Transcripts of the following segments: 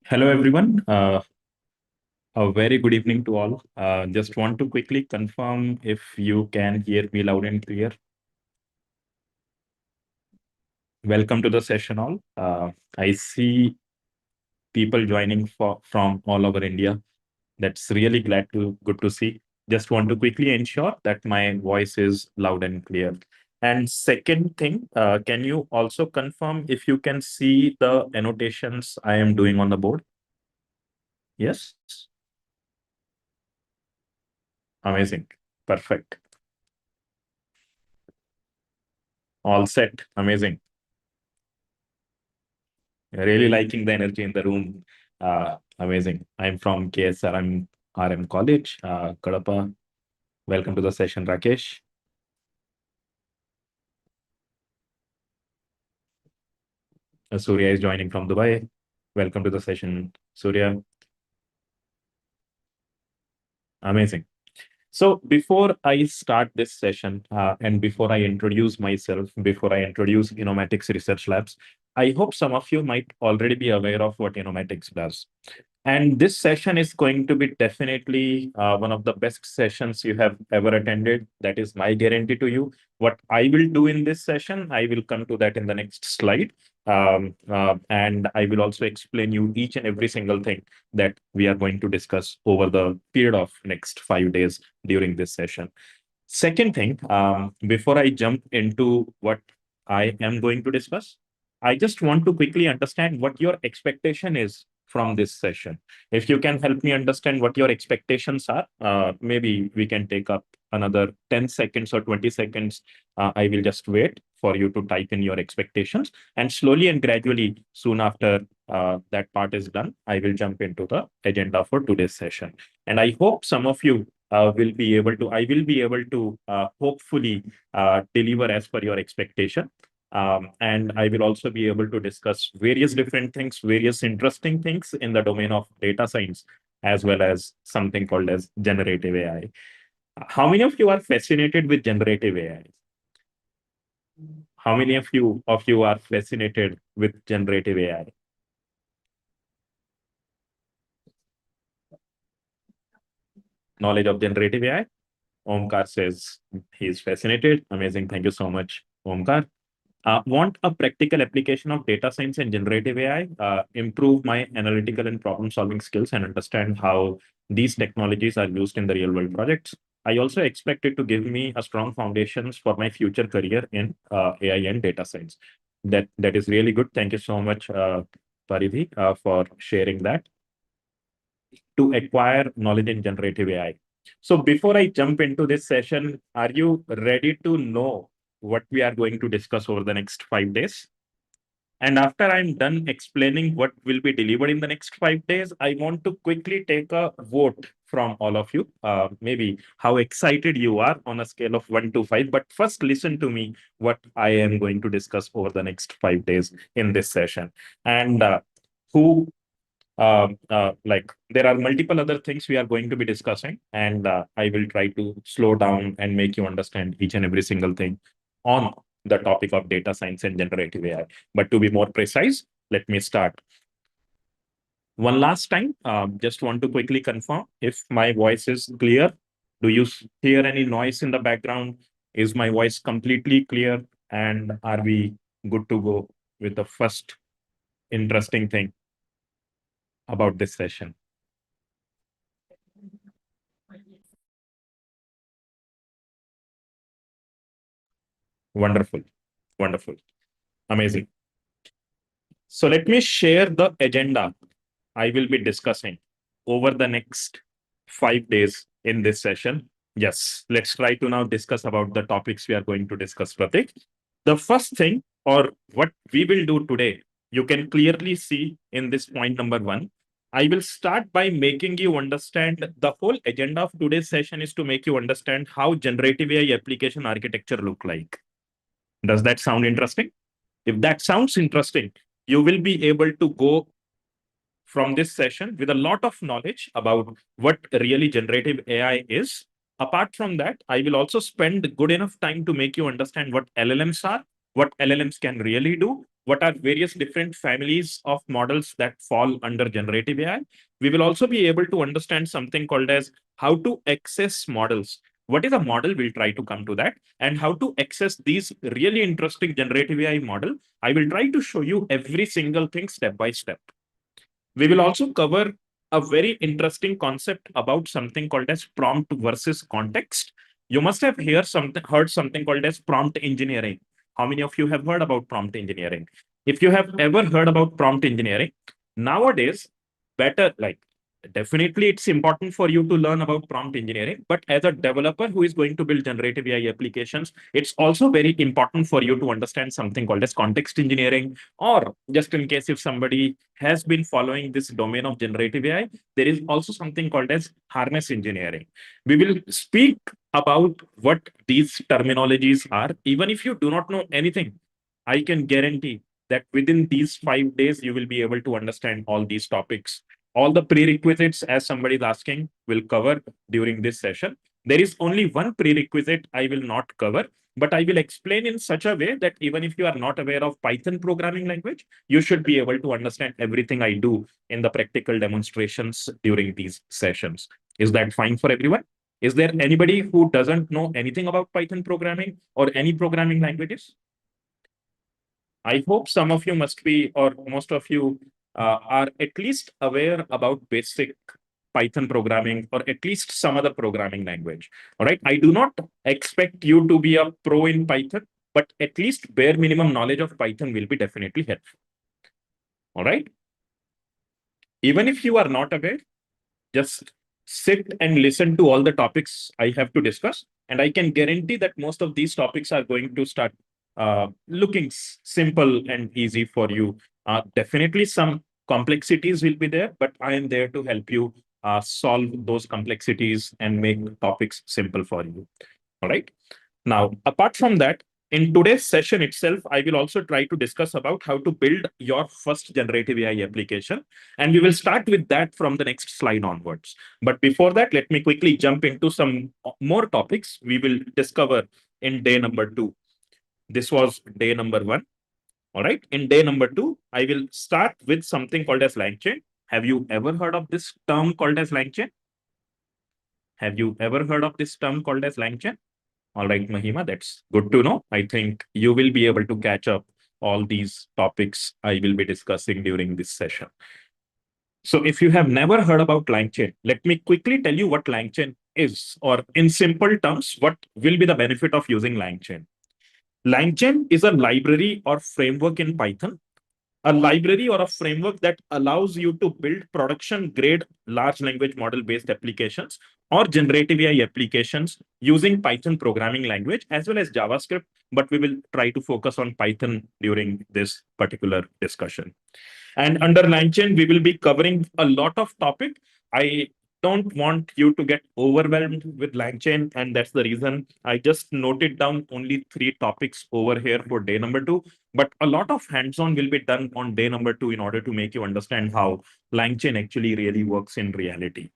Hello, everyone. A very good evening to all. Just want to quickly confirm if you can hear me loud and clear. Welcome to the session, all. I see people joining from all over India. That's really good to see. Just want to quickly ensure that my voice is loud and clear. And second thing, can you also confirm if you can see the annotations I am doing on the board? Yes. Amazing. Perfect. All set. Amazing. Really liking the energy in the room. Amazing. I'm from KSRM RM College, Kadapa. Welcome to the session, Rakesh. Surya is joining from Dubai. Welcome to the session, Surya. Amazing. So before I start this session and before I introduce myself, before I introduce Innomatics Research Labs, I hope some of you might already be aware of what Innomatics does. And this session is going to be definitely one of the best sessions you have ever attended. That is my guarantee to you. What I will do in this session, I will come to that in the next slide. And I will also explain you each and every single thing that we are going to discuss over the period of next 5 days during this session. Second thing, before I jump into what I am going to discuss, I just want to quickly understand what your expectation is from this session. If you can help me understand what your expectations are, maybe we can take up another 10 seconds or 20 seconds. I will just wait for you to type in your expectations. And slowly and gradually, soon after that part is done, I will jump into the agenda for today's session. And I hope some of you I will be able to hopefully deliver as per your expectation. And I will also be able to discuss various different things, various interesting things in the domain of data science, as well as something called as generative AI. How many of you are fascinated with generative AI? How many of you are fascinated with generative AI? Knowledge of generative AI? Omkar says he's fascinated. Amazing. Thank you so much, Omkar. Want a practical application of data science and generative AI, improve my analytical and problem solving skills, and understand how these technologies are used in the real world projects. I also expect it to give me a strong foundations for my future career in AI and data science. That is really good. Thank you so much, Paridhi, for sharing that. To acquire knowledge in generative AI. So before I jump into this session, are you ready to know what we are going to discuss over the next 5 days? And after I'm done explaining what will be delivered in the next 5 days, I want to quickly take a vote from all of you. Maybe how excited you are on a scale of 1 to 5. But first, listen to me what I am going to discuss over the next 5 days in this session. And who like there are multiple other things we are going to be discussing, and I will try to slow down and make you understand each and every single thing on the topic of data science and generative AI. But to be more precise, let me start. One last time, just want to quickly confirm if my voice is clear. Do you hear any noise in the background? Is my voice completely clear? And are we good to go with the first interesting thing about this session? Wonderful. Wonderful. Amazing. So let me share the agenda I will be discussing over the next 5 days in this session. Yes, let's try to now discuss about the topics we are going to discuss, Pratik. The first thing, or what we will do today, you can clearly see in this point number one. I will start by making you understand the whole agenda of today's session is to make you understand how generative AI application architecture look like. Does that sound interesting? If that sounds interesting, you will be able to go from this session with a lot of knowledge about what really generative AI is. Apart from that, I will also spend good enough time to make you understand what LLMs are, what LLMs can really do, what are various different families of models that fall under generative AI. We will also be able to understand something called as how to access models. What is a model? We'll try to come to that, and how to access these really interesting generative AI model. I will try to show you every single thing step by step. We will also cover a very interesting concept about something called as prompt versus context. You must have heard something called as prompt engineering. How many of you have heard about prompt engineering? If you have ever heard about prompt engineering, nowadays, better like definitely it's important for you to learn about prompt engineering. But as a developer who is going to build generative AI applications, it's also very important for you to understand something called as context engineering. Or just in case if somebody has been following this domain of generative AI, there is also something called as harness engineering. We will speak about what these terminologies are. Even if you do not know anything, I can guarantee that within these 5 days, you will be able to understand all these topics. All the prerequisites, as somebody is asking, will cover during this session. There is only one prerequisite I will not cover, but I will explain in such a way that even if you are not aware of Python programming language, you should be able to understand everything I do in the practical demonstrations during these sessions. Is that fine for everyone? Is there anybody who doesn't know anything about Python programming or any programming languages? I hope some of you must be, or most of you are at least aware about basic Python programming or at least some other programming language. All right. I do not expect you to be a pro in Python, but at least bare minimum knowledge of Python will be definitely helpful. All right. Even if you are not aware, just sit and listen to all the topics I have to discuss. And I can guarantee that most of these topics are going to start looking simple and easy for you. Definitely some complexities will be there, but I am there to help you solve those complexities and make topics simple for you. All right. Now, apart from that, in today's session itself, I will also try to discuss about how to build your first generative AI application. And we will start with that from the next slide onwards. But before that, let me quickly jump into some more topics we will discover in day number 2. This was day number 1. All right. In day number 2, I will start with something called as LangChain. Have you ever heard of this term called as LangChain? Have you ever heard of this term called as LangChain? All right, Mahima, that's good to know. I think you will be able to catch up all these topics I will be discussing during this session. So if you have never heard about LangChain, let me quickly tell you what LangChain is, or in simple terms, what will be the benefit of using LangChain. LangChain is a library or framework in Python, a library or a framework that allows you to build production grade large language model based applications or generative AI applications using Python programming language as well as JavaScript. But we will try to focus on Python during this particular discussion. And under LangChain, we will be covering a lot of topic. I don't want you to get overwhelmed with LangChain, and that's the reason I just noted down only 3 topics over here for day number 2. But a lot of hands-on will be done on day number 2 in order to make you understand how LangChain actually really works in reality.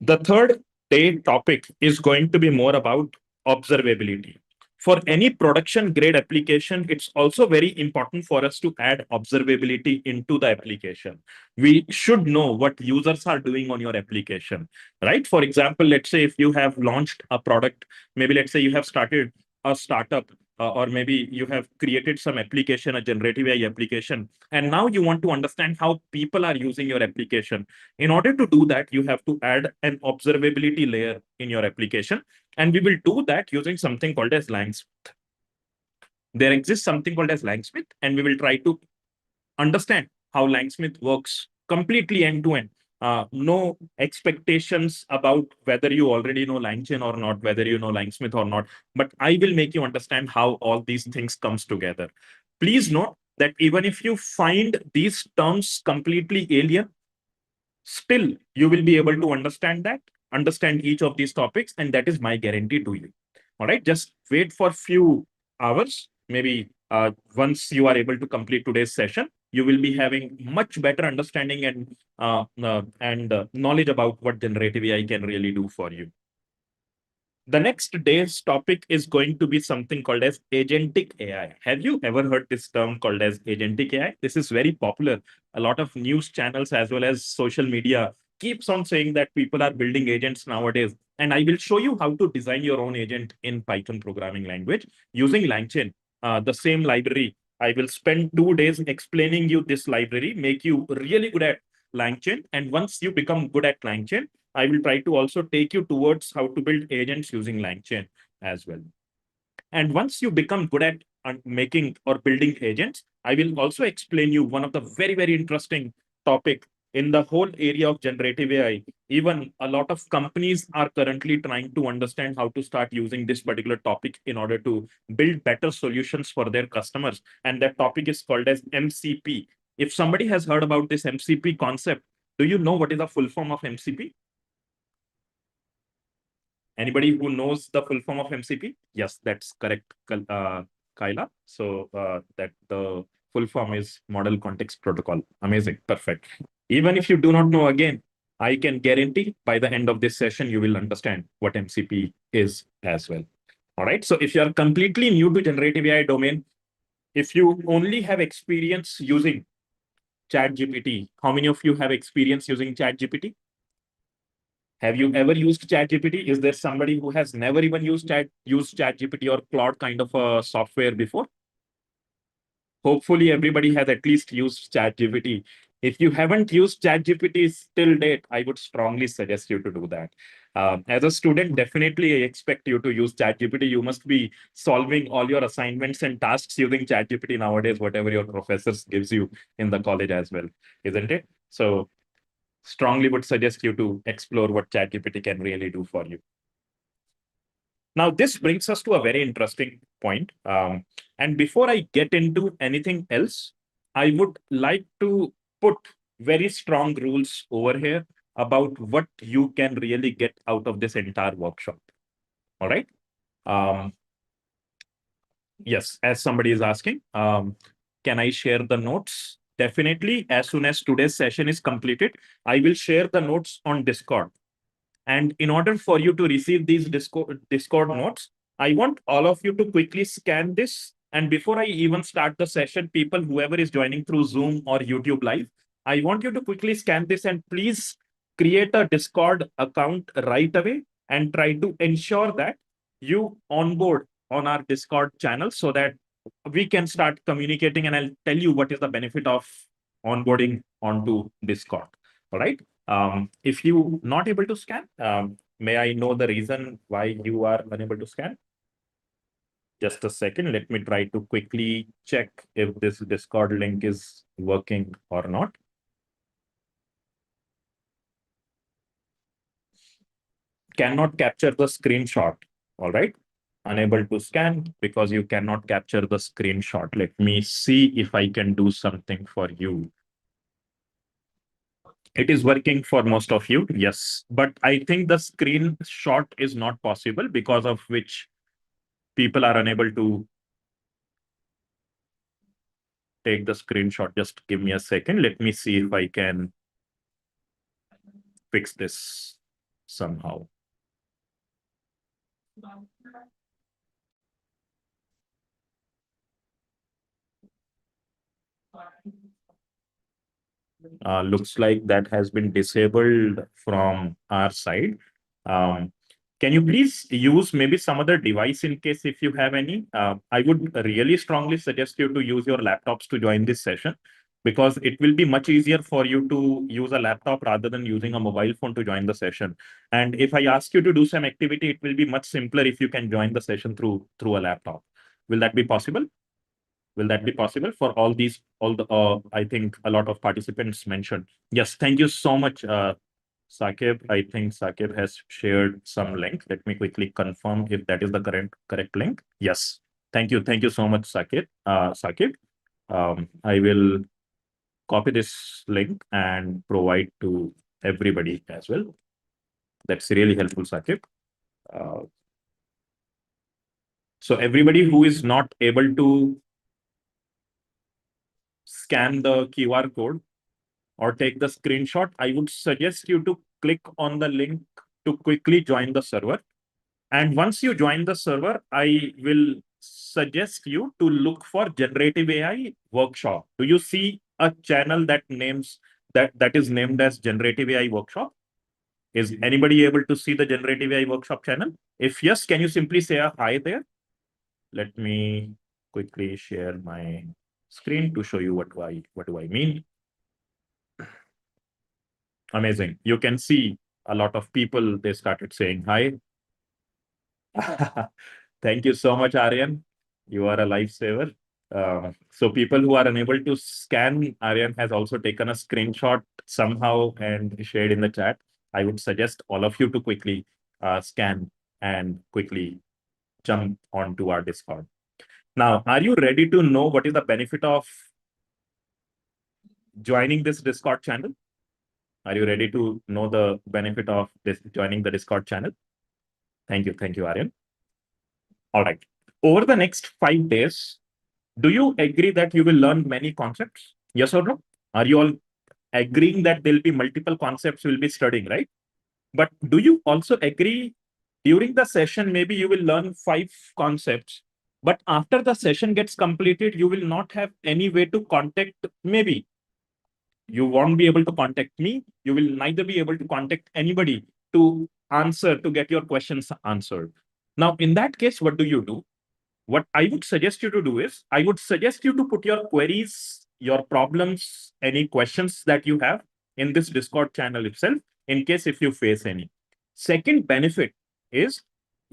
The third day topic is going to be more about observability. For any production grade application, it's also very important for us to add observability into the application. We should know what users are doing on your application, right? For example, let's say if you have launched a product, maybe let's say you have started a startup, or maybe you have created some application, a generative AI application, and now you want to understand how people are using your application. In order to do that, you have to add an observability layer in your application. And we will do that using something called as Langsmith. There exists something called as Langsmith, and we will try to understand how Langsmith works completely end to end. No expectations about whether you already know LangChain or not, whether you know Langsmith or not, but I will make you understand how all these things comes together. Please note that even if you find these terms completely alien, still you will be able to understand each of these topics, and that is my guarantee to you. All right, just wait for few hours. Maybe once you are able to complete today's session, you will be having much better understanding and knowledge about what generative AI can really do for you. The next day's topic is going to be something called as agentic AI. Have you ever heard this term called as agentic AI? This is very popular. A lot of news channels as well as social media keeps on saying that people are building agents nowadays. And I will show you how to design your own agent in Python programming language using LangChain, the same library. I will spend 2 days explaining you this library, make you really good at LangChain. And once you become good at LangChain, I will try to also take you towards how to build agents using LangChain as well. And once you become good at making or building agents, I will also explain you one of the very, very interesting topic in the whole area of generative AI. Even a lot of companies are currently trying to understand how to start using this particular topic in order to build better solutions for their customers. And that topic is called as MCP. If somebody has heard about this MCP concept, do you know what is the full form of MCP? Anybody who knows the full form of MCP? Yes, that's correct, Kyla. So that the full form is Model Context Protocol. Amazing, perfect. Even if you do not know again, I can guarantee by the end of this session, you will understand what MCP is as well. All right. So if you are completely new to generative AI domain, if you only have experience using ChatGPT, how many of you have experience using ChatGPT? Have you ever used ChatGPT? Is there somebody who has never even used ChatGPT or Claude kind of a software before? Hopefully, everybody has at least used ChatGPT. If you haven't used ChatGPT till date, I would strongly suggest you to do that. As a student, definitely I expect you to use ChatGPT. You must be solving all your assignments and tasks using ChatGPT nowadays, whatever your professors gives you in the college as well, isn't it? So strongly would suggest you to explore what ChatGPT can really do for you. Now, this brings us to a very interesting point. And before I get into anything else, I would like to put very strong rules over here about what you can really get out of this entire workshop. All right. Um, yes, as somebody is asking, can I share the notes? Definitely, as soon as today's session is completed, I will share the notes on Discord. And in order for you to receive these Discord notes, I want all of you to quickly scan this. And before I even start the session, people, whoever is joining through Zoom or YouTube Live, I want you to quickly scan this and please create a Discord account right away and try to ensure that you onboard on our Discord channel so that we can start communicating and I'll tell you what is the benefit of onboarding onto Discord. All right. If you not able to scan, may I know the reason why you are unable to scan? Just a second. Let me try to quickly check if this Discord link is working or not. Cannot capture the screenshot. All right. Unable to scan because you cannot capture the screenshot. Let me see if I can do something for you. It is working for most of you, yes. But I think the screenshot is not possible because of which people are unable to take the screenshot. Just give me a second. Let me see if I can fix this somehow. Looks like that has been disabled from our side. Um, can you please use maybe some other device in case if you have any? I would really strongly suggest you to use your laptops to join this session because it will be much easier for you to use a laptop rather than using a mobile phone to join the session. And if I ask you to do some activity, it will be much simpler if you can join the session through a laptop. Will that be possible? Will that be possible for all the, I think a lot of participants mentioned? Yes, thank you so much, Saqib. I think Saqib has shared some link. Let me quickly confirm if that is the correct link. Yes, thank you. Thank you so much, Saqib. Saqib, I will copy this link and provide to everybody as well. That's really helpful, Saqib. Uh, so everybody who is not able to scan the QR code or take the screenshot, I would suggest you to click on the link to quickly join the server. And once you join the server, I will suggest you to look for generative AI workshop. Do you see a channel that is named as generative AI workshop? Is anybody able to see the generative AI workshop channel? If yes, can you simply say a hi there? Let me quickly share my screen to show you what do I mean. Amazing. You can see a lot of people, they started saying hi. Thank you so much, Aryan. You are a lifesaver. So people who are unable to scan, Aryan has also taken a screenshot somehow and shared in the chat. I would suggest all of you to quickly scan and quickly jump onto our Discord. Now, are you ready to know what is the benefit of joining this Discord channel? Are you ready to know the benefit of this joining the Discord channel? Thank you. Thank you, Aryan. All right. Over the next 5 days, do you agree that you will learn many concepts? Yes or no? Are you all agreeing that there'll be multiple concepts we'll be studying, right? But do you also agree during the session, maybe you will learn 5 concepts, but after the session gets completed, you will not have any way to contact, maybe you won't be able to contact me. You will neither be able to contact anybody to get your questions answered. Now, in that case, what do you do? What I would suggest you to do is, I would suggest you to put your queries, your problems, any questions that you have in this Discord channel itself, in case if you face any. Second benefit is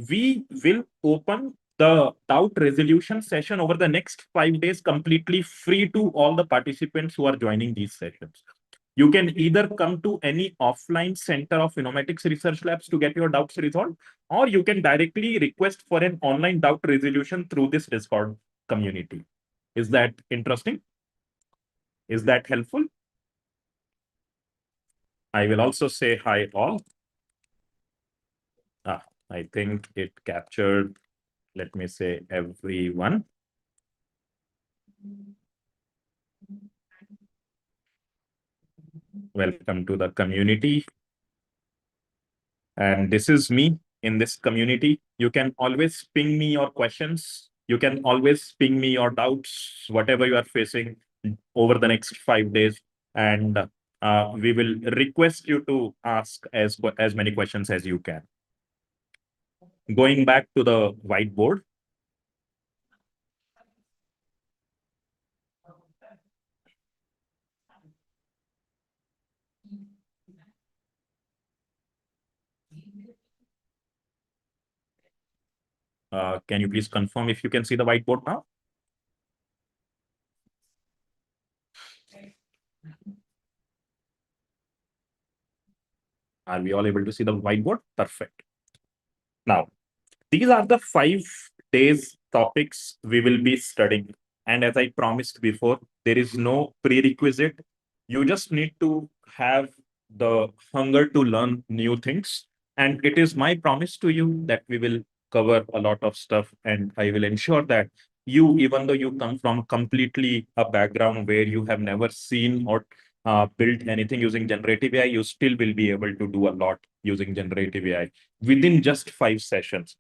we will open the doubt resolution session over the next 5 days completely free to all the participants who are joining these sessions. You can either come to any offline center of Phenomatics Research Labs to get your doubts resolved, or you can directly request for an online doubt resolution through this Discord community. Is that interesting? Is that helpful? I will also say hi all. I think it captured, let me say everyone. Welcome to the community. And this is me in this community. You can always ping me your questions. You can always ping me your doubts, whatever you are facing over the next 5 days. And we will request you to ask as many questions as you can. Going back to the whiteboard. Can you please confirm if you can see the whiteboard now? Are we all able to see the whiteboard? Perfect. Now, these are the 5 days topics we will be studying. And as I promised before, there is no prerequisite. You just need to have the hunger to learn new things. And it is my promise to you that we will cover a lot of stuff. And I will ensure that you, even though you come from completely a background where you have never seen or built anything using generative AI, you still will be able to do a lot using generative AI within just 5 sessions.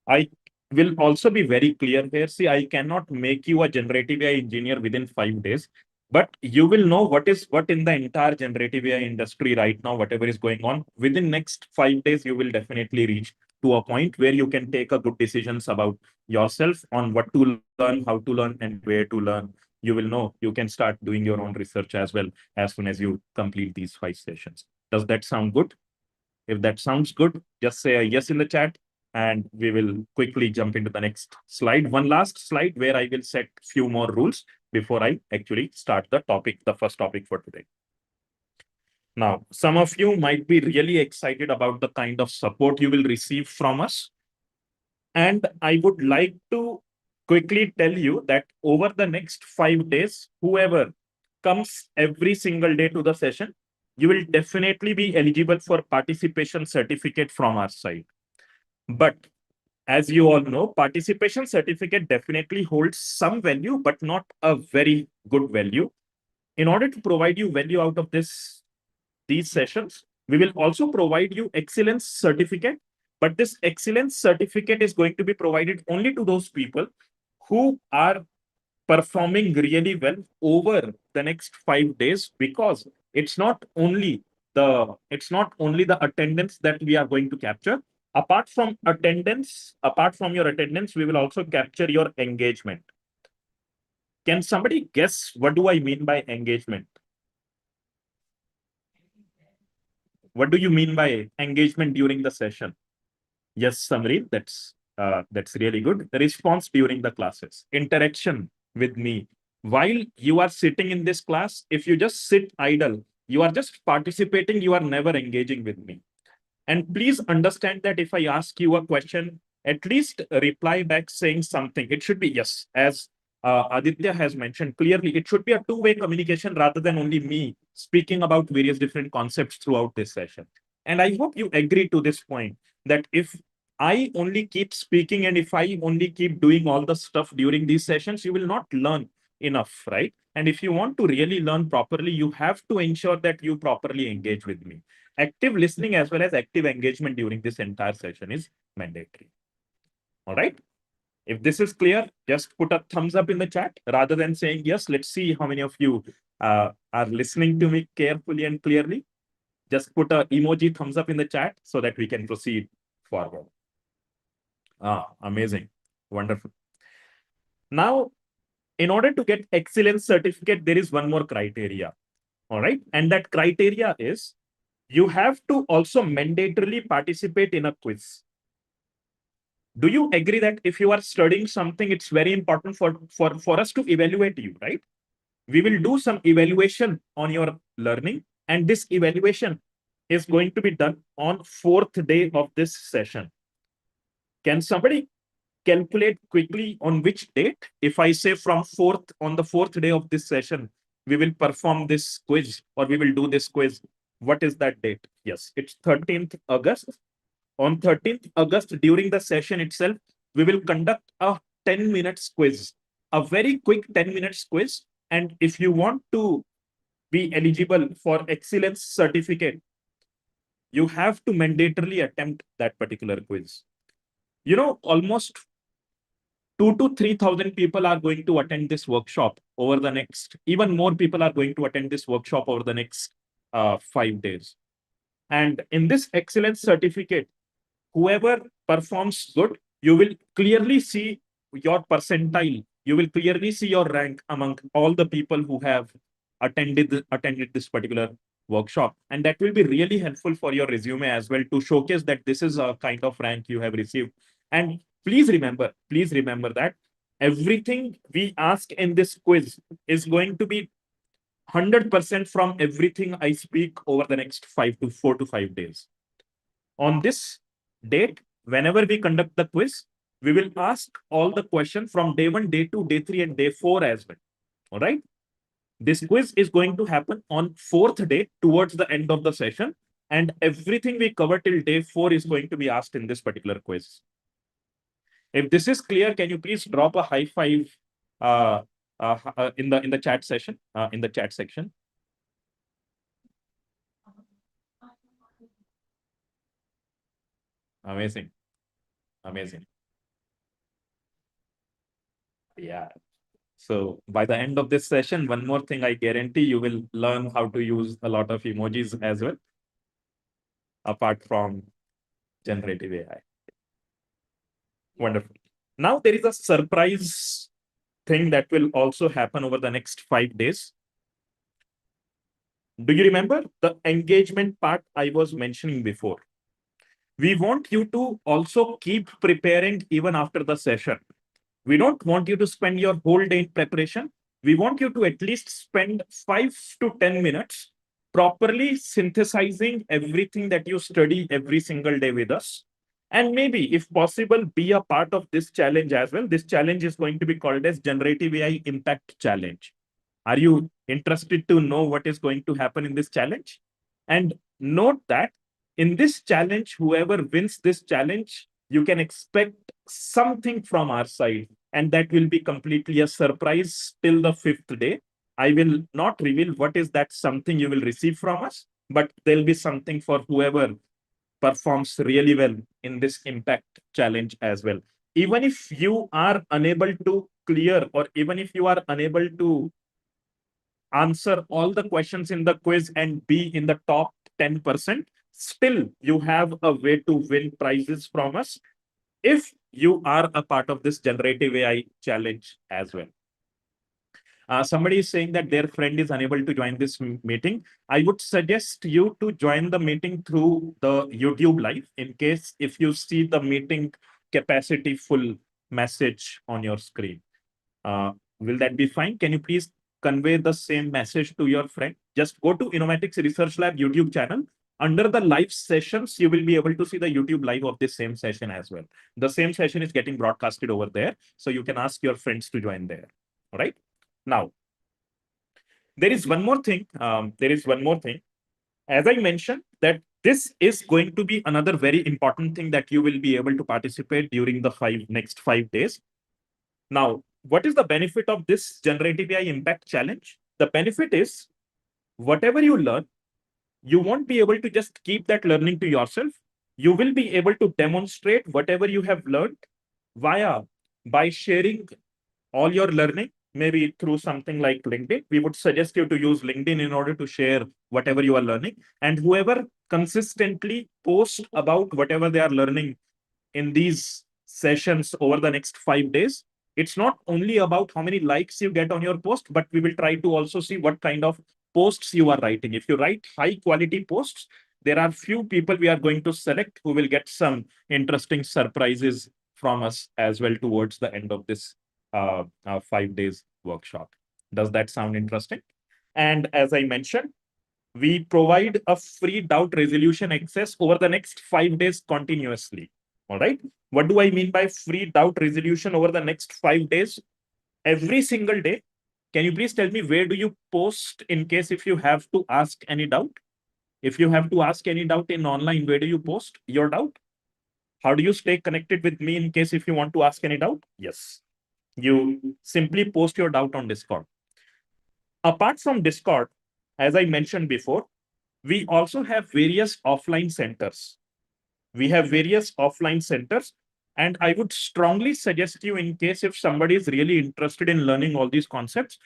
I will also be very clear here. See, I cannot make you a generative AI engineer within 5 days, but you will know what in the entire generative AI industry right now, whatever is going on. Within next 5 days, you will definitely reach to a point where you can take a good decisions about yourself on what to learn, how to learn, and where to learn. You will know you can start doing your own research as well as soon as you complete these 5 sessions. Does that sound good? If that sounds good, just say a yes in the chat and we will quickly jump into the next slide. One last slide where I will set few more rules before I actually start the first topic for today. Now, some of you might be really excited about the kind of support you will receive from us. And I would like to quickly tell you that over the next 5 days, whoever comes every single day to the session, you will definitely be eligible for participation certificate from our side. But as you all know, participation certificate definitely holds some value, but not a very good value. In order to provide you value out of these sessions, we will also provide you excellence certificate But this excellence certificate is going to be provided only to those people who are performing really well over the next 5 days, because it's not only the attendance that we are going to capture. Apart from your attendance, we will also capture your engagement. Can somebody guess what do I mean by engagement? What do you mean by engagement during the session? Yes, Samri, that's really good. The response during the classes, interaction with me. While you are sitting in this class, if you just sit idle, you are just participating, you are never engaging with me. And please understand that if I ask you a question, at least reply back saying something. It should be yes, as Aditya has mentioned clearly, it should be a two-way communication rather than only me speaking about various different concepts throughout this session. And I hope you agree to this point that if I only keep speaking and if I only keep doing all the stuff during these sessions, you will not learn enough, right? And if you want to really learn properly, you have to ensure that you properly engage with me. Active listening as well as active engagement during this entire session is mandatory. All right. If this is clear, just put a thumbs up in the chat rather than saying yes. Let's see how many of you are listening to me carefully and clearly. Just put a emoji thumbs up in the chat so that we can proceed forward. Amazing. Wonderful. Now, in order to get excellence certificate, there is one more criteria. All right. And that criteria is you have to also mandatorily participate in a quiz. Do you agree that if you are studying something, it's very important for us to evaluate you, right? We will do some evaluation on your learning, and this evaluation is going to be done on 4th day of this session. Can somebody calculate quickly on which date? If I say from on the 4th day of this session, we will perform this quiz or we will do this quiz. What is that date? Yes, it's 13th August. On 13th August, during the session itself, we will conduct a 10 minutes quiz, a very quick 10 minutes quiz. And if you want to be eligible for excellence certificate, you have to mandatorily attempt that particular quiz. You know, almost 2 to 3,000 people are going to attend this workshop over the next, even more people are going to attend this workshop over the next 5 days. And in this excellence certificate, whoever performs good, you will clearly see your percentile. You will clearly see your rank among all the people who have attended this particular workshop. And that will be really helpful for your resume as well to showcase that this is a kind of rank you have received. And please remember that everything we ask in this quiz is going to be 100% from everything I speak over the next 4 to 5 days. On this date, whenever we conduct the quiz, we will ask all the questions from day 1, day 2, day 3, and day 4 as well. All right. This quiz is going to happen on 4th day towards the end of the session. And everything we cover till day 4 is going to be asked in this particular quiz. If this is clear, can you please drop a high five in the chat session, in the chat section? Amazing. Amazing. Yeah. So by the end of this session, one more thing I guarantee you will learn how to use a lot of emojis as well, apart from generative AI. Wonderful. Now there is a surprise thing that will also happen over the next 5 days. Do you remember the engagement part I was mentioning before? We want you to also keep preparing even after the session. We don't want you to spend your whole day in preparation. We want you to at least spend 5 to 10 minutes properly synthesizing everything that you study every single day with us. And maybe, if possible, be a part of this challenge as well. This challenge is going to be called as Generative AI Impact Challenge. Are you interested to know what is going to happen in this challenge? And note that in this challenge, whoever wins this challenge, you can expect something from our side, and that will be completely a surprise till the 5th day. I will not reveal what is that something you will receive from us, but there'll be something for whoever performs really well in this impact challenge as well. Even if you are unable to clear, or even if you are unable to answer all the questions in the quiz and be in the top 10%, still you have a way to win prizes from us if you are a part of this generative AI challenge as well. Somebody is saying that their friend is unable to join this meeting. I would suggest you to join the meeting through the YouTube live in case if you see the meeting capacity full message on your screen. Uh, will that be fine? Can you please convey the same message to your friend? Just go to Innomatics Research Lab YouTube channel. Under the live sessions, you will be able to see the YouTube live of this same session as well. The same session is getting broadcasted over there, so you can ask your friends to join there. All right. Now, there is one more thing. As I mentioned, that this is going to be another very important thing that you will be able to participate during the next 5 days. Now, what is the benefit of this Generative AI Impact Challenge? The benefit is whatever you learn, you won't be able to just keep that learning to yourself. You will be able to demonstrate whatever you have learned via by sharing all your learning, maybe through something like LinkedIn. We would suggest you to use LinkedIn in order to share whatever you are learning. And whoever consistently posts about whatever they are learning in these sessions over the next 5 days, it's not only about how many likes you get on your post, but we will try to also see what kind of posts you are writing. If you write high quality posts, there are few people we are going to select who will get some interesting surprises from us as well towards the end of this 5 days workshop. Does that sound interesting? And as I mentioned, we provide a free doubt resolution access over the next 5 days continuously. All right. What do I mean by free doubt resolution over the next 5 days? Every single day. Can you please tell me where do you post in case if you have to ask any doubt? If you have to ask any doubt in online, where do you post your doubt? How do you stay connected with me in case if you want to ask any doubt? Yes. You simply post your doubt on Discord. Apart from Discord, as I mentioned before, we also have various offline centers. And I would strongly suggest you, in case if somebody is really interested in learning all these concepts,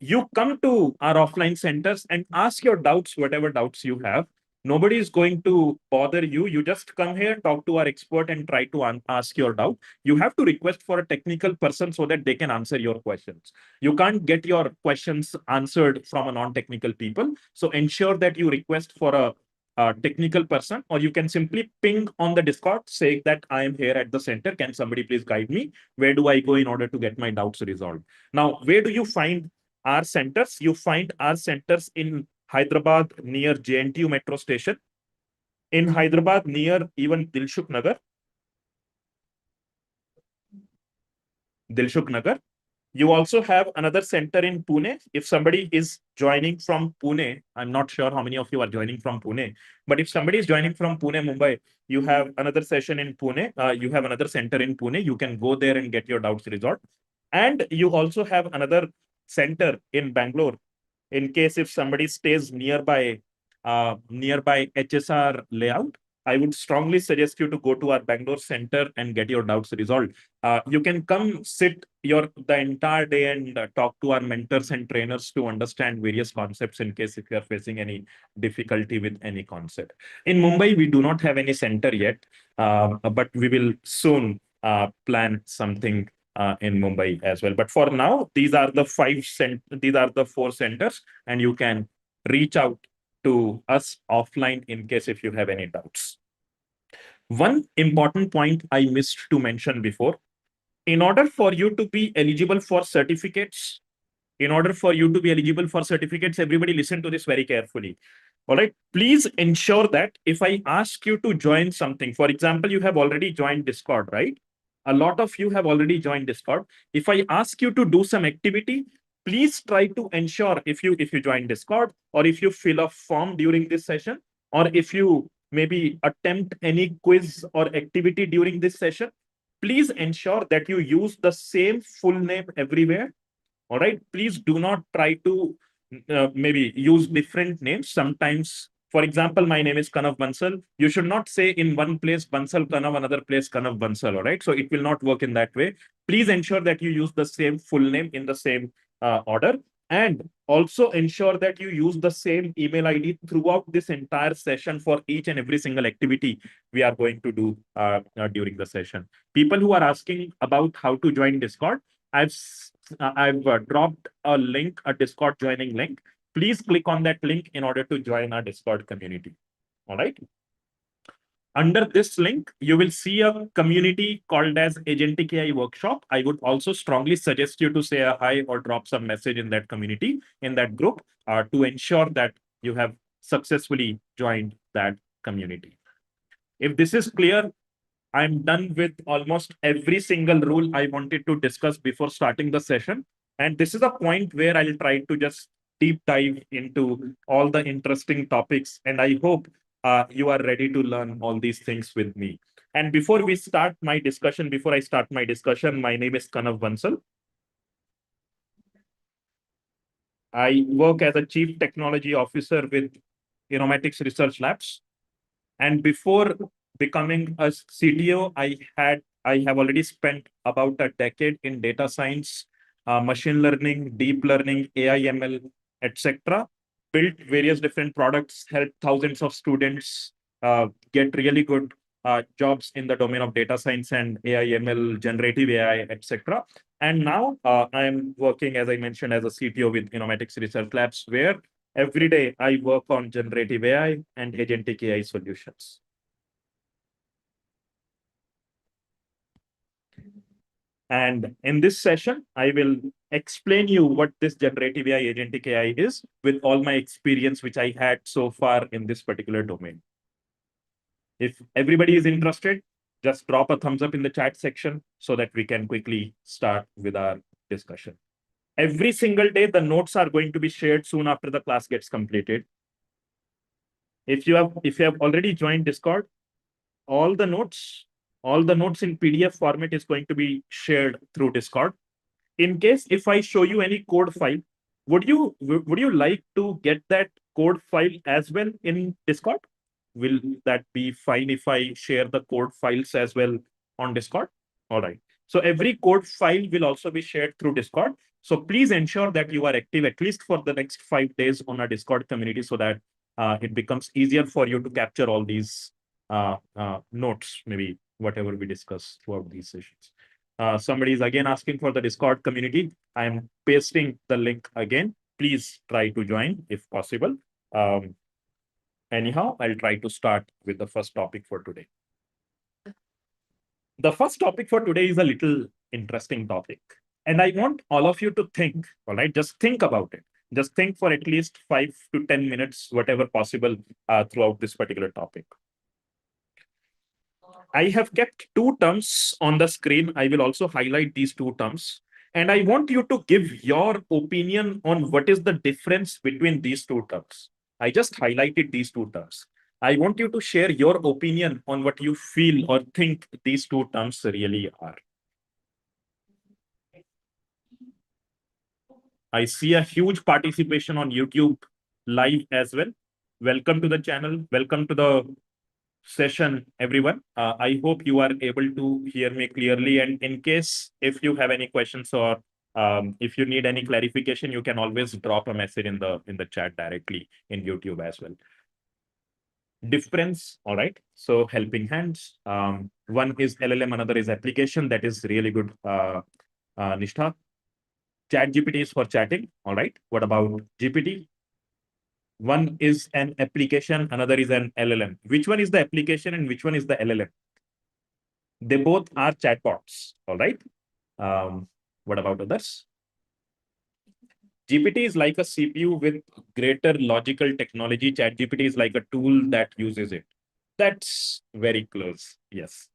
you come to our offline centers and ask your doubts, whatever doubts you have. Nobody is going to bother you. You just come here, talk to our expert, and try to ask your doubt. You have to request for a technical person so that they can answer your questions. You can't get your questions answered from a non-technical people. So ensure that you request for a technical person, or you can simply ping on the Discord, say that I am here at the center. Can somebody please guide me? Where do I go in order to get my doubts resolved? Now, where do you find our centers? You find our centers in Hyderabad near JNTU metro station, in Hyderabad near even Dilshuk Nagar. You also have another center in Pune. If somebody is joining from Pune, I'm not sure how many of you are joining from Pune, but if somebody is joining from Pune, Mumbai, you have another session in Pune. You have another center in Pune. You can go there and get your doubts resolved. And you also have another center in Bangalore in case if somebody stays nearby HSR layout. I would strongly suggest you to go to our Bangalore center and get your doubts resolved. You can come sit the entire day and talk to our mentors and trainers to understand various concepts in case if you are facing any difficulty with any concept. In Mumbai, we do not have any center yet, but we will soon plan something in Mumbai as well. But for now, these are the four centers, and you can reach out to us offline in case if you have any doubts. One important point I missed to mention before, in order for you to be eligible for certificates, everybody listen to this very carefully. All right. Please ensure that if I ask you to join something, for example, you have already joined Discord, right? A lot of you have already joined Discord. If I ask you to do some activity, please try to ensure if you join Discord, or if you fill a form during this session, or if you maybe attempt any quiz or activity during this session, please ensure that you use the same full name everywhere. All right. Please do not try to maybe use different names. Sometimes For example, my name is Kanav Bansal. You should not say in one place Bansal Kanav, another place Kanav Bansal, all right? So it will not work in that way. Please ensure that you use the same full name in the same order. And also ensure that you use the same email ID throughout this entire session for each and every single activity we are going to do during the session. People who are asking about how to join Discord, I've dropped a link, a Discord joining link. Please click on that link in order to join our Discord community. All right. Under this link, you will see a community called as Agentic AI Workshop. I would also strongly suggest you to say a hi or drop some message in that community, in that group, to ensure that you have successfully joined that community. If this is clear, I'm done with almost every single rule I wanted to discuss before starting the session. And this is a point where I'll try to just deep dive into all the interesting topics. And I hope you are ready to learn all these things with me. And before we start my discussion, before I start my discussion, my name is Kanav Bansal. I work as a Chief Technology Officer with Inomatics Research Labs. And before becoming a CTO, I have already spent about a decade in data science, machine learning, deep learning, AI, ML, etc. Built various different products, helped thousands of students get really good jobs in the domain of data science and AI, ML, generative AI, etc. And now I'm working, as I mentioned, as a CTO with Inomatics Research Labs, where every day I work on generative AI and agentic AI solutions. And in this session, I will explain you what this generative AI, agentic AI is with all my experience, which I had so far in this particular domain. If everybody is interested, just drop a thumbs up in the chat section so that we can quickly start with our discussion. Every single day, the notes are going to be shared soon after the class gets completed. If you have already joined Discord, all the notes in PDF format is going to be shared through Discord. In case if I show you any code file, would you like to get that code file as well in Discord? Will that be fine if I share the code files as well on Discord? All right. So every code file will also be shared through Discord. So please ensure that you are active at least for the next 5 days on our Discord community so that it becomes easier for you to capture all these notes, maybe whatever we discuss throughout these sessions. Somebody is again asking for the Discord community. I am pasting the link again. Please try to join if possible. Anyhow, I'll try to start with the first topic for today. The first topic for today is a little interesting topic. And I want all of you to think, all right? Just think about it. Just think for at least 5 to 10 minutes, whatever possible, throughout this particular topic. I have kept two terms on the screen. I will also highlight these two terms. And I want you to give your opinion on what is the difference between these two terms. I just highlighted these two terms. I want you to share your opinion on what you feel or think these two terms really are. I see a huge participation on YouTube live as well. Welcome to the channel. Welcome to the session, everyone. I hope you are able to hear me clearly. And in case if you have any questions or if you need any clarification, you can always drop a message in the chat directly in YouTube as well. Difference, all right. So helping hands. One is LLM, another is application. That is really good, Nishtha. Chat GPT is for chatting, all right. What about GPT? One is an application, another is an LLM. Which one is the application and which one is the LLM? They both are chatbots, all right. What about others? GPT is like a CPU with greater logical technology. Chat GPT is like a tool that uses it. That's very close. Yes.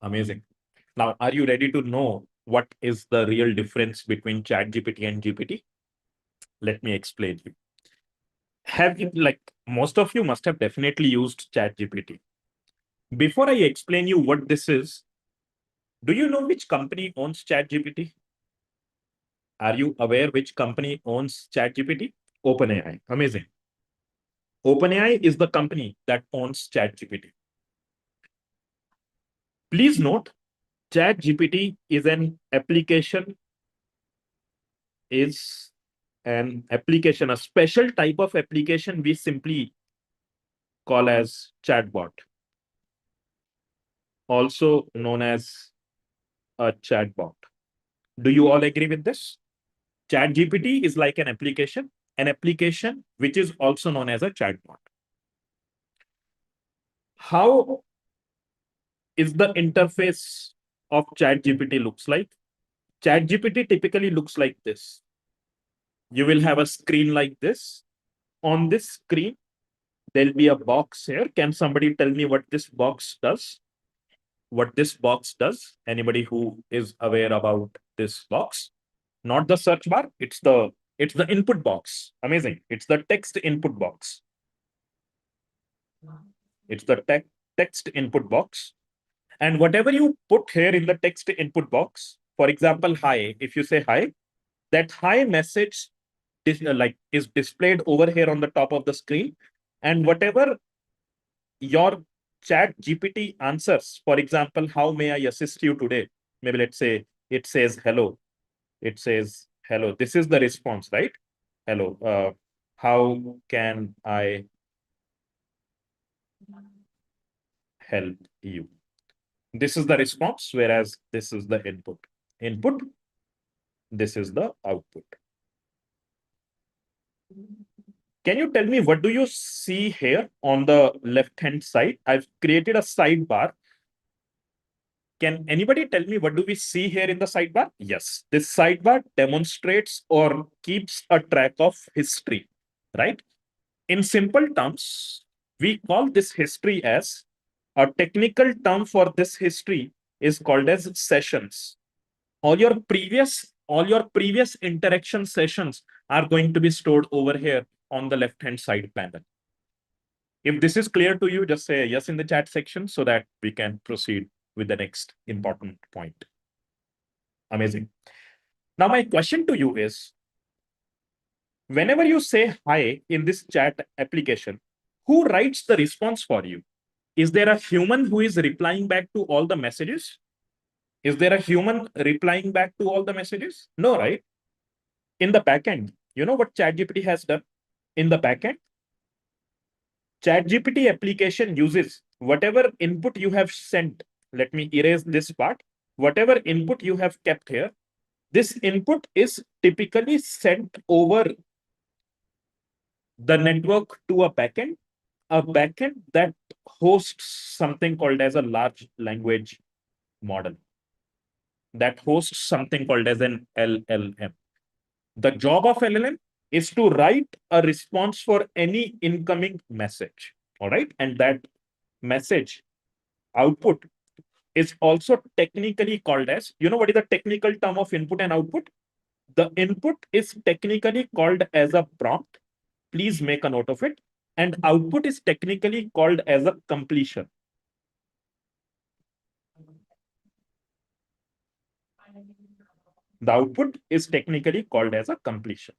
Amazing. Now, are you ready to know what is the real difference between Chat GPT and GPT? Let me explain you. Have you, like most of you must have definitely used Chat GPT. Before I explain you what this is, Do you know which company owns ChatGPT? Are you aware which company owns ChatGPT? OpenAI. Amazing. OpenAI is the company that owns ChatGPT. Please note, ChatGPT is an application, a special type of application we simply call as chatbot, also known as a chatbot. Do you all agree with this? ChatGPT is like an application which is also known as a chatbot. How is the interface of ChatGPT looks like? ChatGPT typically looks like this. You will have a screen like this. On this screen, there'll be a box here. Can somebody tell me what this box does? What this box does? Anybody who is aware about this box? Not the search bar. It's the input box. Amazing. It's the text input box. It's the text input box. And whatever you put here in the text input box, for example, hi, if you say hi, that hi message is displayed over here on the top of the screen. And whatever your chat GPT answers, for example, how may I assist you today? Maybe let's say it says hello. It says hello. This is the response, right? Hello. How can I help you? This is the response, whereas this is the input. Input, this is the output. Can you tell me what do you see here on the left-hand side? I've created a sidebar. Can anybody tell me what do we see here in the sidebar? Yes, this sidebar demonstrates or keeps a track of history, right? In simple terms, we call this history as a technical term for this history is called as sessions. All your previous interaction sessions are going to be stored over here on the left-hand side panel. If this is clear to you, just say yes in the chat section so that we can proceed with the next important point. Amazing. Now, my question to you is, whenever you say hi in this chat application, who writes the response for you? Is there a human who is replying back to all the messages? Is there a human replying back to all the messages? No, right? In the backend, you know what ChatGPT has done? In the backend, ChatGPT application uses whatever input you have sent. Let me erase this part. Whatever input you have kept here, this input is typically sent over the network to a backend that hosts something called as a large language model, that hosts something called as an LLM. The job of LLM is to write a response for any incoming message. All right. And that message output is also technically called as, you know, what is the technical term of input and output? The input is technically called as a prompt. Please make a note of it. And output is technically called as a completion. The output is technically called as a completion.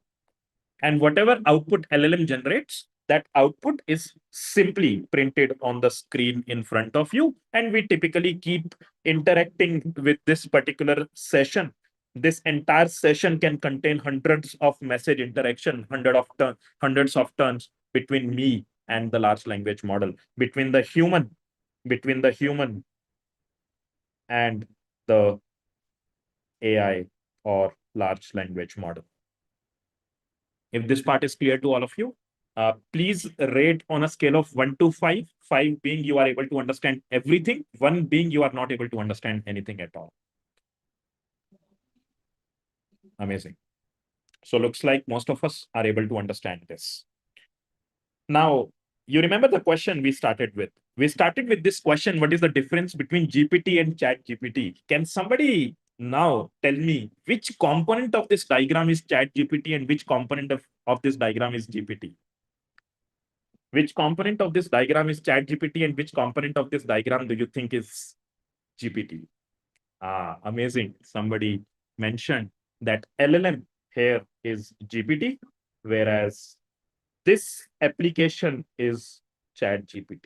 And whatever output LLM generates, that output is simply printed on the screen in front of you. And we typically keep interacting with this particular session. This entire session can contain hundreds of message interaction, hundreds of turns between me and the large language model, between the human and the AI or large language model. If this part is clear to all of you, please rate on a scale of 1 to 5, 5 being you are able to understand everything, 1 being you are not able to understand anything at all. Amazing. So looks like most of us are able to understand this. Now, you remember the question we started with? We started with this question, what is the difference between GPT and Chat GPT? Can somebody now tell me which component of this diagram is Chat GPT and which component of this diagram is GPT? Which component of this diagram is Chat GPT and which component of this diagram do you think is GPT? Amazing. Somebody mentioned that LLM here is GPT, whereas this application is Chat GPT.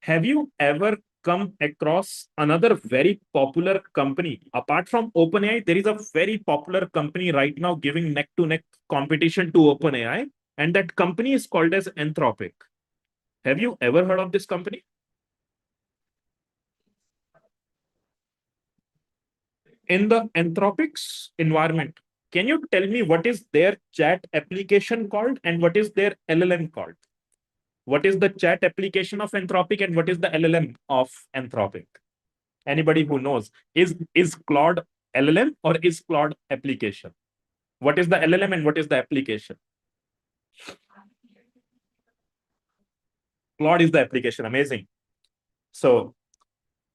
Have you ever come across another very popular company? Apart from OpenAI, there is a very popular company right now giving neck to neck competition to OpenAI, and that company is called as Anthropic. Have you ever heard of this company? In the Anthropic's environment, can you tell me what is their chat application called and what is their LLM called? What is the chat application of Anthropic and what is the LLM of Anthropic? Anybody who knows, is Claude LLM or is Claude application? What is the LLM and what is the application? Claude is the application. Amazing. So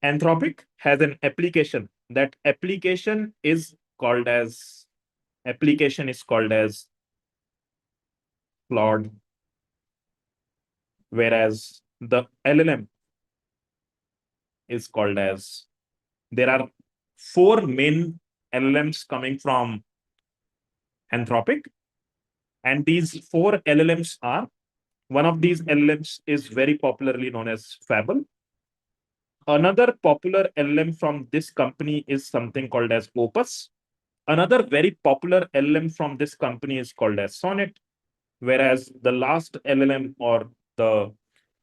Anthropic has an application. That application is called as Claude, whereas the LLM is called as, there are four main LLMs coming from Anthropic, and these four LLMs are, one of these LLMs is very popularly known as Fable. Another popular LLM from this company is something called as Opus. Another very popular LLM from this company is called as Sonnet, whereas the last LLM or the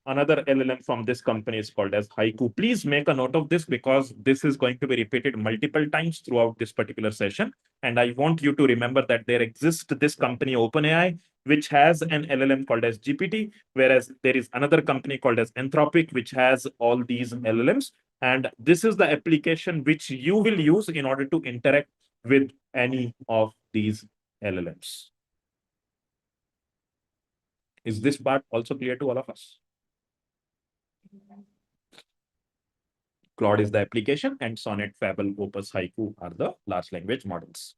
another LLM from this company is called as Haiku. Please make a note of this because this is going to be repeated multiple times throughout this particular session. And I want you to remember that there exists this company OpenAI, which has an LLM called as GPT, whereas there is another company called as Anthropic, which has all these LLMs. And this is the application which you will use in order to interact with any of these LLMs. Is this part also clear to all of us? Claude is the application, and Sonnet, Fable, Opus, Haiku are the large language models.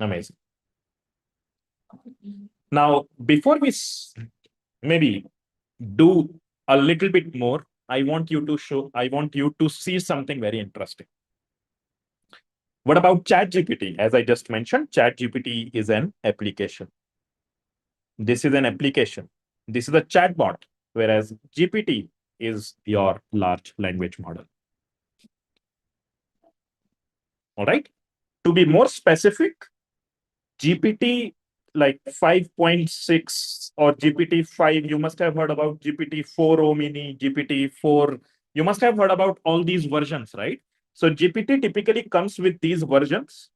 Amazing. Now, before we maybe do a little bit more, I want you to see something very interesting. What about ChatGPT? As I just mentioned, ChatGPT is an application. This is an application. This is a chatbot, whereas GPT is your large language model. All right. To be more specific, GPT like 5.6 or GPT-5, you must have heard about GPT-4 Omni, GPT-4. You must have heard about all these versions, right? So GPT typically comes with these versions,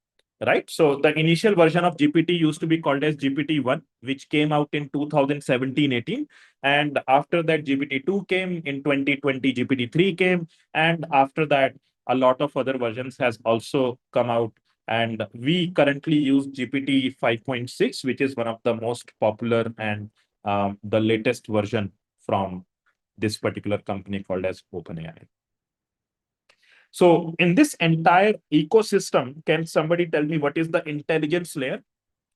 right? So the initial version of GPT used to be called as GPT-1, which came out in 2017-18. And after that, GPT-2 came in 2020, GPT-3 came. And after that, a lot of other versions has also come out, and we currently use GPT 5.6, which is one of the most popular and the latest version from this particular company called as OpenAI. So in this entire ecosystem, can somebody tell me what is the intelligence layer?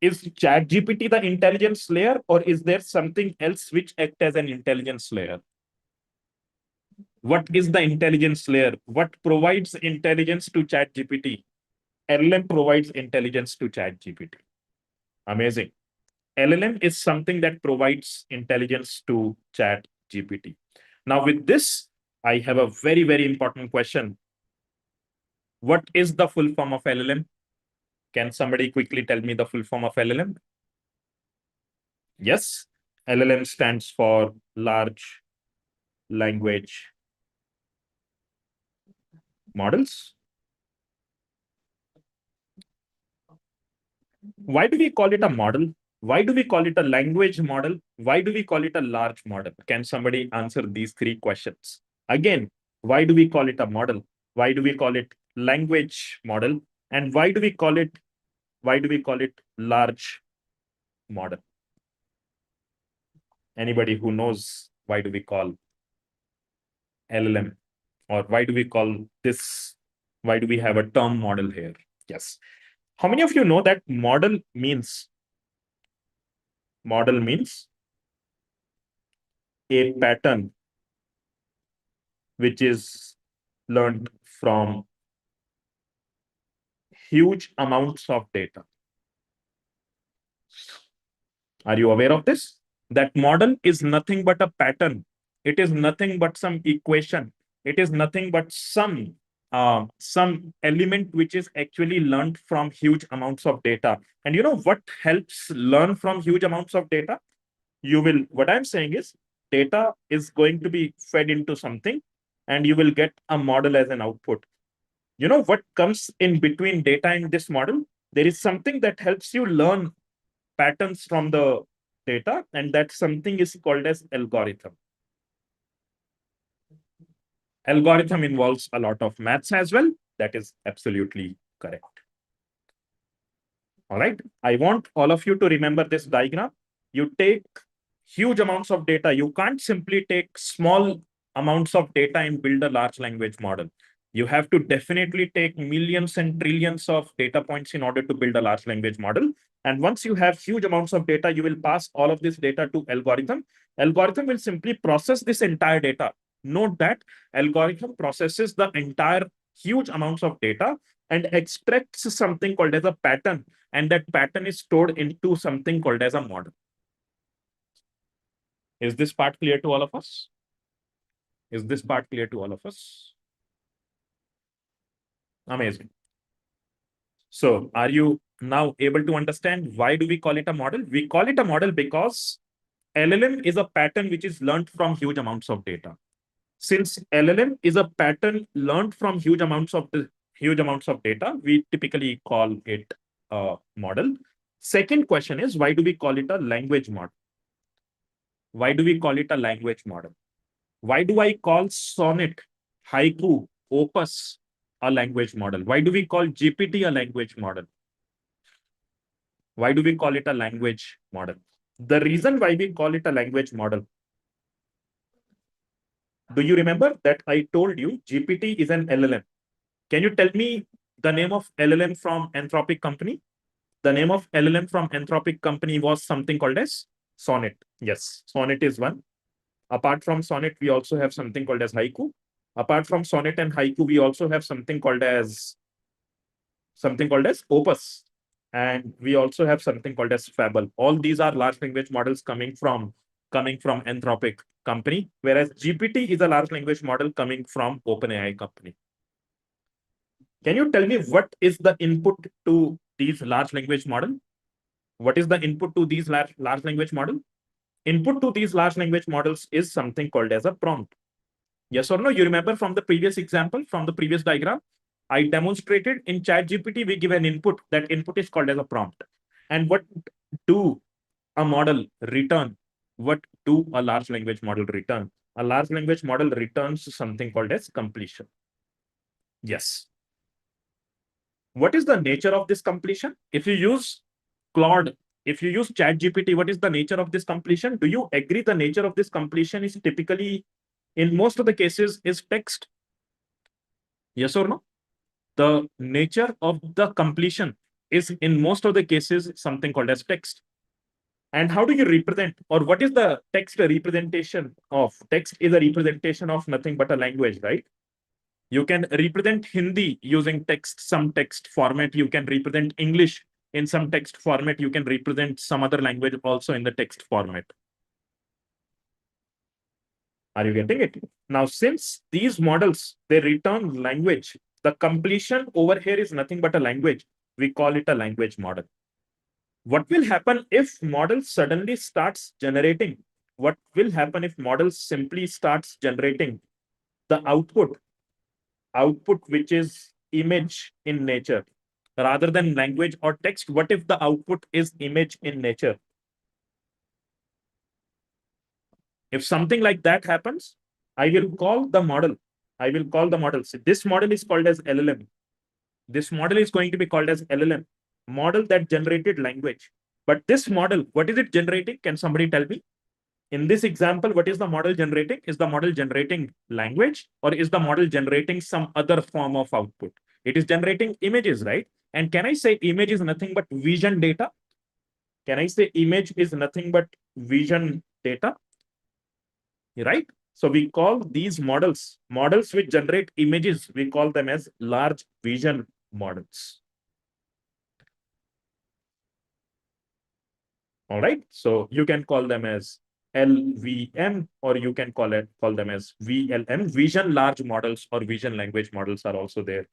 Is ChatGPT the intelligence layer, or is there something else which acts as an intelligence layer? What is the intelligence layer? What provides intelligence to ChatGPT? LLM provides intelligence to ChatGPT. Amazing. LLM is something that provides intelligence to ChatGPT. Now, with this, I have a very, very important question. What is the full form of LLM? Can somebody quickly tell me the full form of LLM? Yes, LLM stands for large language models. Why do we call it a model? Why do we call it a language model? Why do we call it a large model? Can somebody answer these three questions? Again, why do we call it a model? Why do we call it language model? And why do we call it large model? Anybody who knows why do we call LLM, or why do we call this? Why do we have a term model here? Yes. How many of you know that model means a pattern which is learned from huge amounts of data. Are you aware of this? That model is nothing but a pattern. It is nothing but some equation. It is nothing but some element which is actually learned from huge amounts of data. And you know what helps learn from huge amounts of data? What I'm saying is data is going to be fed into something and you will get a model as an output. You know what comes in between data and this model? There is something that helps you learn patterns from the data, and that something is called as algorithm. Algorithm involves a lot of maths as well. That is absolutely correct. All right. I want all of you to remember this diagram. You take huge amounts of data. You can't simply take small amounts of data and build a large language model. You have to definitely take millions and trillions of data points in order to build a large language model. And once you have huge amounts of data, you will pass all of this data to algorithm. Algorithm will simply process this entire data. Note that algorithm processes the entire huge amounts of data and extracts something called as a pattern. And that pattern is stored into something called as a model. Is this part clear to all of us? Is this part clear to all of us? Amazing. So are you now able to understand why do we call it a model? We call it a model because LLM is a pattern which is learned from huge amounts of data. Since LLM is a pattern learned from huge amounts of data, we typically call it a model. Second question is, why do we call it a language model? Why do we call it a language model? Why do I call Sonnet, Haiku, Opus a language model? Why do we call GPT a language model? Why do we call it a language model? The reason why we call it a language model, do you remember that I told you GPT is an LLM? Can you tell me the name of LLM from Anthropic company? The name of LLM from Anthropic company was something called as Sonnet. Yes, Sonnet is one. Apart from Sonnet, we also have something called as Haiku. Apart from Sonnet and Haiku, we also have something called as Opus. And we also have something called as Fable. All these are large language models coming from Anthropic company, whereas GPT is a large language model coming from OpenAI company. Can you tell me what is the input to these large language model? What is the input to these large language model? Input to these large language models is something called as a prompt. Yes or no? You remember from the previous example, from the previous diagram, I demonstrated in ChatGPT, we give an input. That input is called as a prompt. And what do a model return? What do a large language model return? A large language model returns something called as completion. Yes. What is the nature of this completion? If you use Claude, if you use ChatGPT, what is the nature of this completion? Do you agree the nature of this completion is typically, in most of the cases, is text? Yes or no? The nature of the completion is, in most of the cases, something called as text. And how do you represent, or what is the text a representation of? Text is a representation of nothing but a language, right? You can represent Hindi using text, some text format. You can represent English in some text format. You can represent some other language also in the text format. Are you getting it? Now, since these models, they return language, the completion over here is nothing but a language. We call it a language model. What will happen if model suddenly starts generating? What will happen if model simply starts generating the output which is image in nature rather than language or text? What if the output is image in nature? If something like that happens, I will call the model. I will call the model. So this model is called as LLM. This model is going to be called as LLM, model that generated language. But this model, what is it generating? Can somebody tell me? In this example, what is the model generating? Is the model generating language, or is the model generating some other form of output? It is generating images, right? And can I say image is nothing but vision data? Can I say image is nothing but vision data? right? So we call these models which generate images, we call them as large vision models. All right. So you can call them as LVM, or you can call them as VLM. Vision large models or vision language models are also there,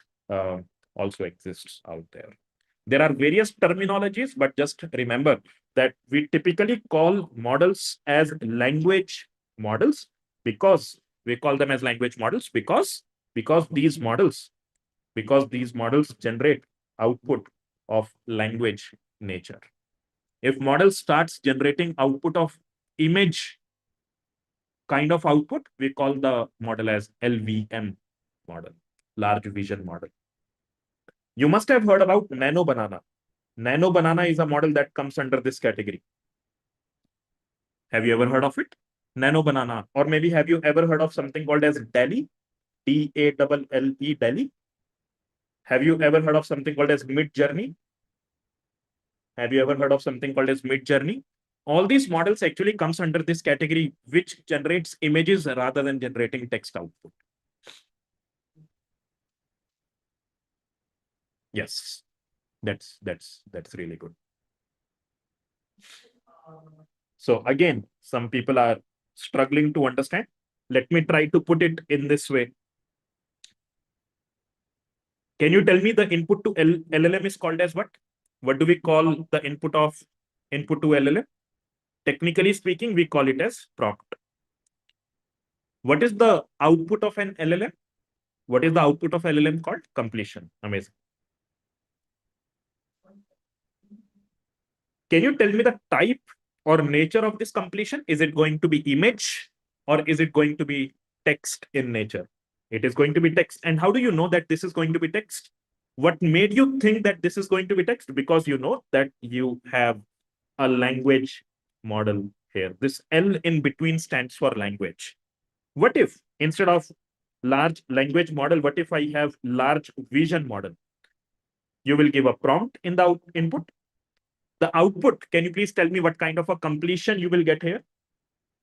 also exists out there. There are various terminologies, but just remember that we typically call models as language models, because we call them as language models because these models generate output of language nature. If model starts generating output of image kind of output, we call the model as LVM model, large vision model. You must have heard about Nano Banana. Nano Banana is a model that comes under this category. Have you ever heard of it? Nano Banana. Or maybe have you ever heard of something called as DALL-E? DALL-E, DALL-E. Have you ever heard of something called as Mid Journey? Have you ever heard of something called as Mid Journey? All these models actually comes under this category, which generates images rather than generating text output. Yes, that's really good. So again, some people are struggling to understand. Let me try to put it in this way. Can you tell me the input to LLM is called as what? What do we call the input to LLM? Technically speaking, we call it as prompt. What is the output of an LLM? What is the output of LLM called? Completion. Amazing. Can you tell me the type or nature of this completion? Is it going to be image or is it going to be text in nature? It is going to be text. And how do you know that this is going to be text? What made you think that this is going to be text? Because you know that you have a language model here. This L in between stands for language. What if instead of large language model, what if I have large vision model? You will give a prompt in the input. The output, can you please tell me what kind of a completion you will get here?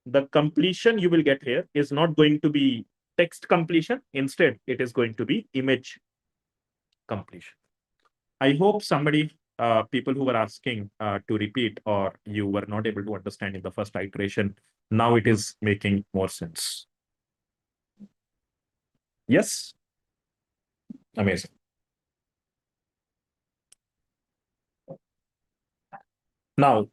The completion you will get here is not going to be text completion. Instead, it is going to be image completion. I hope people who were asking to repeat or you were not able to understand in the first iteration, now it is making more sense. Yes? Amazing. Now,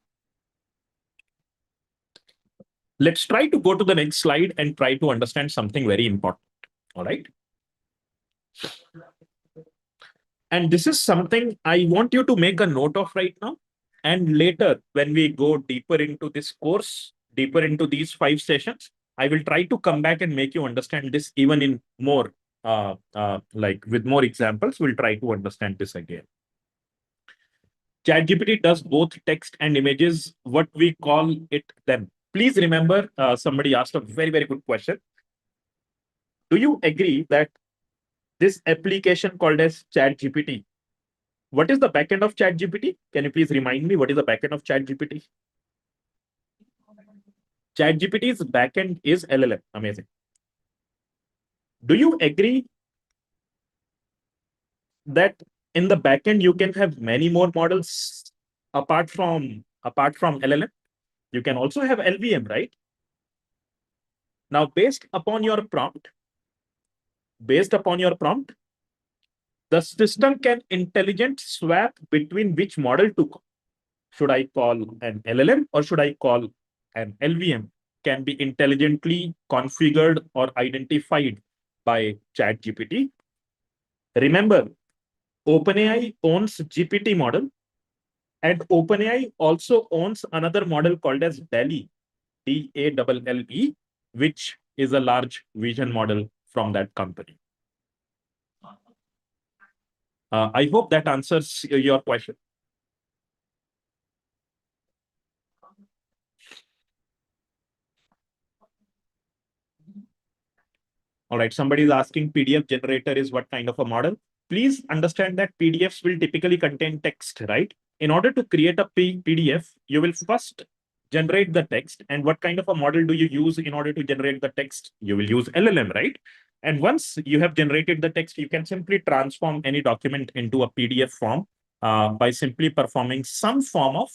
let's try to go to the next slide and try to understand something very important. All right. And this is something I want you to make a note of right now. And later, when we go deeper into this course, deeper into these 5 sessions, I will try to come back and make you understand this even in more, like with more examples, we'll try to understand this again. ChatGPT does both text and images, what we call it them. Please remember, somebody asked a very, very good question. Do you agree that this application called as ChatGPT, what is the backend of ChatGPT? Can you please remind me what is the backend of ChatGPT? ChatGPT's backend is LLM. Amazing. Do you agree that in the backend you can have many more models apart from LLM? You can also have LVM, right? Now, based upon your prompt, the system can intelligent swap between which model to call. Should I call an LLM or should I call an LVM? Can be intelligently configured or identified by ChatGPT. Remember, OpenAI owns GPT model, and OpenAI also owns another model called as DALL-E, DALLE, which is a large vision model from that company. I hope that answers your question. All right, somebody is asking PDF generator is what kind of a model? Please understand that PDFs will typically contain text, right? In order to create a PDF, you will first generate the text. And what kind of a model do you use in order to generate the text? You will use LLM, right? And once you have generated the text, you can simply transform any document into a PDF form by simply performing some form of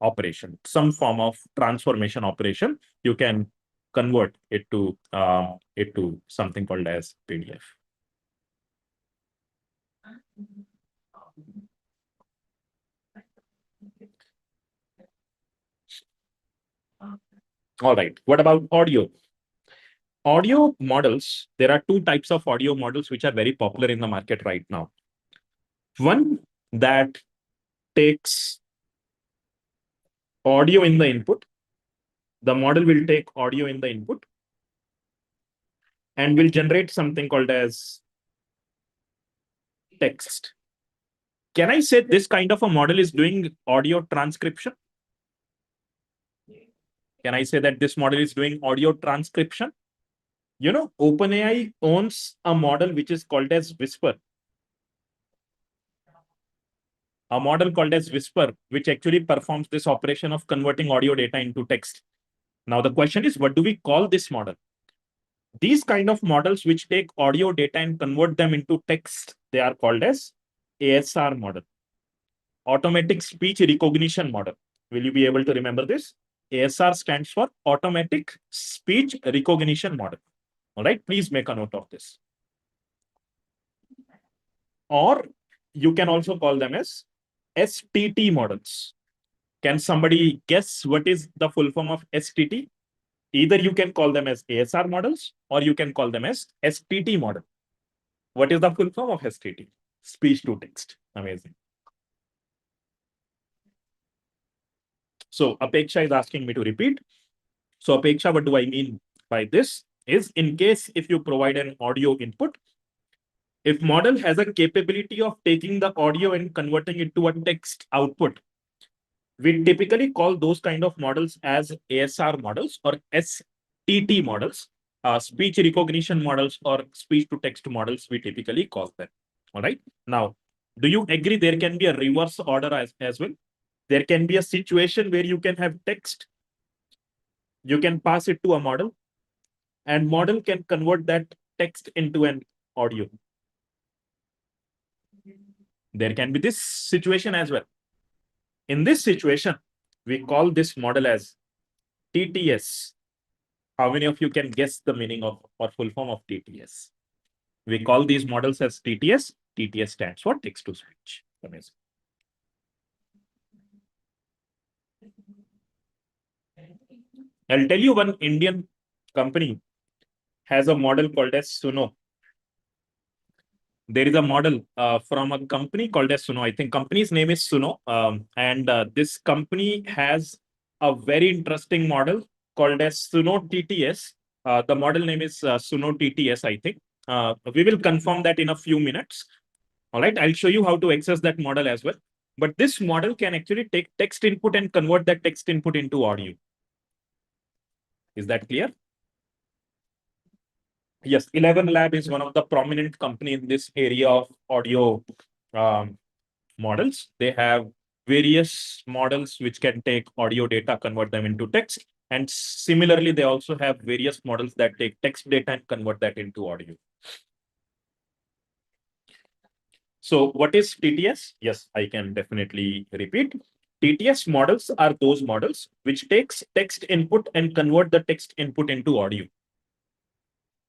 operation, some form of transformation operation. You can convert it to something called as PDF. All right. What about audio? Audio models, there are two types of audio models which are very popular in the market right now. One that takes audio in the input. The model will take audio in the input and will generate something called as text. Can I say this kind of a model is doing audio transcription? Can I say that this model is doing audio transcription? OpenAI owns a model which is called as Whisper. A model called as Whisper, which actually performs this operation of converting audio data into text. Now, the question is, what do we call this model? These kind of models which take audio data and convert them into text, they are called as ASR model, automatic speech recognition model. Will you be able to remember this? ASR stands for automatic speech recognition model. All right, please make a note of this. Or you can also call them as STT models. Can somebody guess what is the full form of STT? Either you can call them as ASR models or you can call them as STT model. What is the full form of STT? Speech to text. Amazing. So Apeksha is asking me to repeat. So Apeksha, what do I mean by this? Is in case if you provide an audio input, if model has a capability of taking the audio and converting it to a text output, we typically call those kind of models as ASR models or STT models, speech recognition models or speech to text models, we typically call them. All right. Now, do you agree there can be a reverse order as well? There can be a situation where you can have text, you can pass it to a model, and model can convert that text into an audio. There can be this situation as well. In this situation, we call this model as TTS. How many of you can guess the meaning of or full form of TTS? We call these models as TTS. TTS stands for text to speech. Amazing. I'll tell you one Indian company has a model called as Suno. There is a model from a company called as Suno. I think company's name is Suno. And this company has a very interesting model called as Suno TTS. The model name is Suno TTS, I think. We will confirm that in a few minutes. All right, I'll show you how to access that model as well. But this model can actually take text input and convert that text input into audio. Is that clear? Yes, 11 Lab is one of the prominent company in this area of audio models. They have various models which can take audio data, convert them into text. And similarly, they also have various models that take text data and convert that into audio. So what is TTS? Yes, I can definitely repeat. TTS models are those models which takes text input and convert the text input into audio.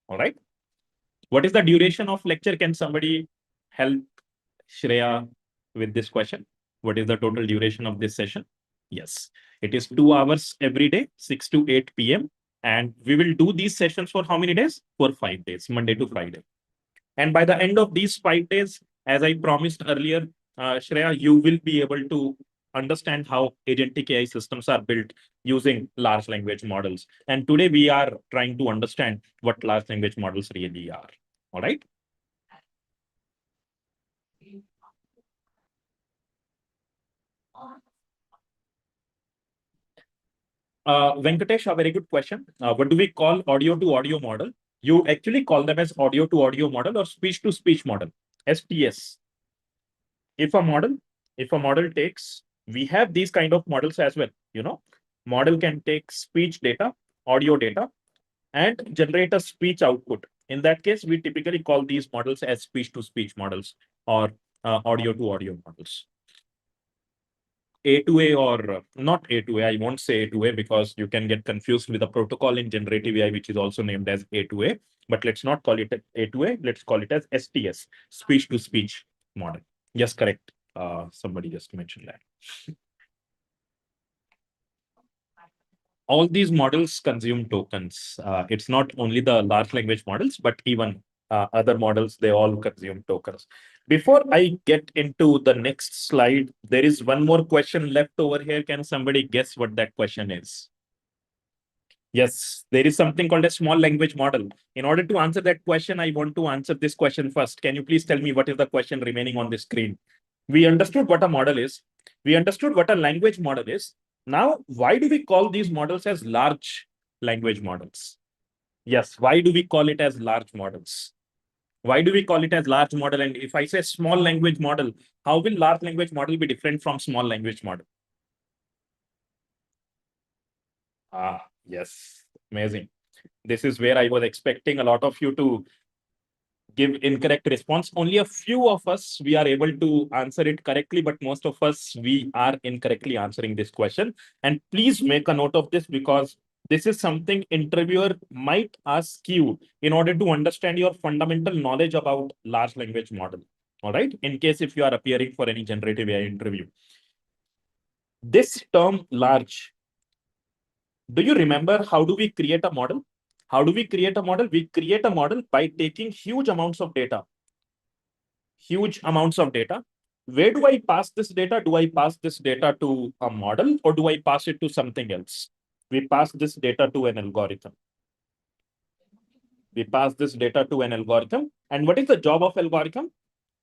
All right. What is the duration of lecture? Can somebody help Shreya with this question? What is the total duration of this session? Yes, it is 2 hours every day, 6 to 8 p.m. And we will do these sessions for how many days? For 5 days, Monday to Friday. And by the end of these 5 days, as I promised earlier, Shreya, you will be able to understand how agentic AI systems are built using large language models. And today we are trying to understand what large language models really are. All right. Venkatesh, a very good question. What do we call audio to audio model? You actually call them as audio to audio model or speech to speech model, STS. If a model takes, we have these kind of models as well, Model can take speech data, audio data, and generate a speech output. In that case, we typically call these models as speech-to-speech models or audio-to-audio models. A2A or not A2A, I won't say A2A because you can get confused with a protocol in generative AI, which is also named as A2A. But let's not call it A2A. Let's call it as STS, speech-to-speech model. Yes, correct. Somebody just mentioned that. All these models consume tokens. It's not only the large language models, but even other models, they all consume tokens. Before I get into the next slide, there is one more question left over here. Can somebody guess what that question is? Yes, there is something called a small language model. In order to answer that question, I want to answer this question first. Can you please tell me what is the question remaining on the screen? We understood what a model is. We understood what a language model is. Now, why do we call these models as large language models? Yes, why do we call it as large models? Why do we call it as large model? And if I say small language model, how will large language model be different from small language model? Yes, amazing. This is where I was expecting a lot of you to give incorrect response. Only a few of us, we are able to answer it correctly, but most of us, we are incorrectly answering this question. And please make a note of this because this is something interviewer might ask you in order to understand your fundamental knowledge about large language model. All right. In case if you are appearing for any generative AI interview. This term large, do you remember how do we create a model? How do we create a model? We create a model by taking huge amounts of data. Huge amounts of data. Where do I pass this data? Do I pass this data to a model or do I pass it to something else? We pass this data to an algorithm. We pass this data to an algorithm. And what is the job of algorithm?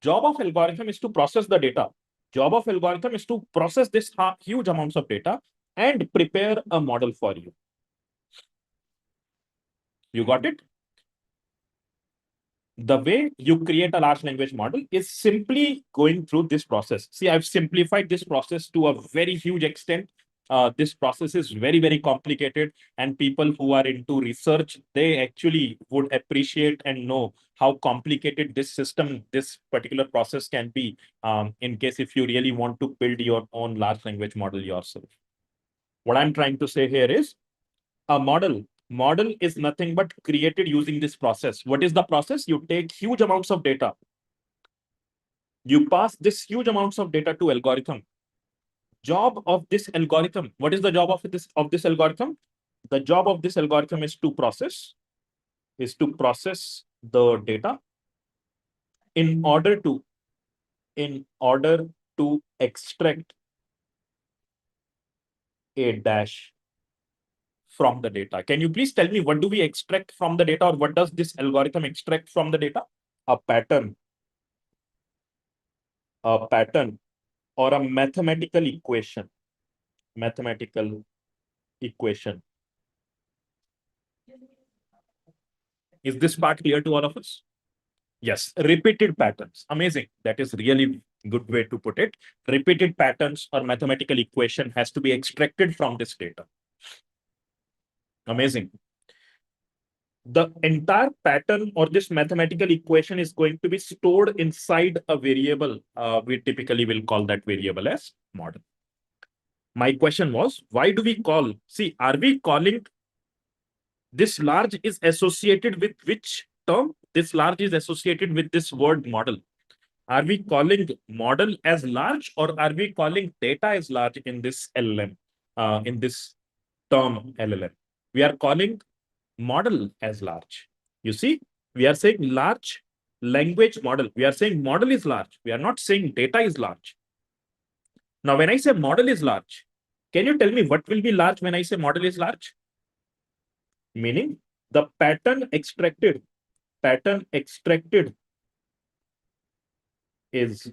Job of algorithm is to process the data. Job of algorithm is to process this huge amounts of data and prepare a model for you. You got it? The way you create a large language model is simply going through this process. See, I've simplified this process to a very huge extent. This process is very, very complicated, and people who are into research, they actually would appreciate and know how complicated this system, this particular process can be in case if you really want to build your own large language model yourself. What I'm trying to say here is a model is nothing but created using this process. What is the process? You take huge amounts of data. You pass this huge amounts of data to algorithm. Job of this algorithm. What is the job of this algorithm? The job of this algorithm is to process the data in order to extract a dash from the data. Can you please tell me what do we extract from the data or what does this algorithm extract from the data? A pattern or a mathematical equation. Mathematical equation. Is this part clear to all of us? Yes, repeated patterns. Amazing. That is really good way to put it. Repeated patterns or mathematical equation has to be extracted from this data. Amazing. The entire pattern or this mathematical equation is going to be stored inside a variable. We typically will call that variable as model. My question was, why do we call, see, are we calling this large is associated with which term? This large is associated with this word model. Are we calling model as large or are we calling data as large in this LLM, in this term LLM? We are calling model as large. You see, we are saying large language model. We are saying model is large. We are not saying data is large. Now, when I say model is large, can you tell me what will be large when I say model is large? Meaning the pattern extracted is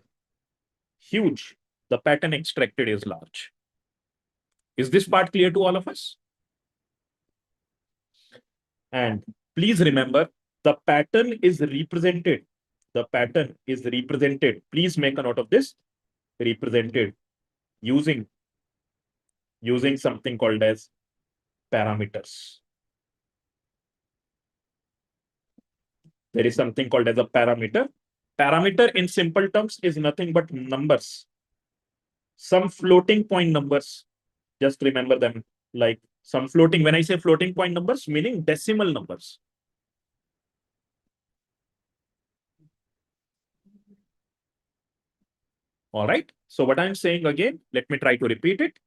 huge. The pattern extracted is large. Is this part clear to all of us? And please remember, the pattern is represented. The pattern is represented. Please make a note of this. Represented using using something called as parameters. There is something called as a parameter. Parameter in simple terms is nothing but numbers, some floating point numbers. Just remember them, like some floating. When I say floating point numbers, meaning decimal numbers. All right. So what I'm saying again, let me try to repeat it.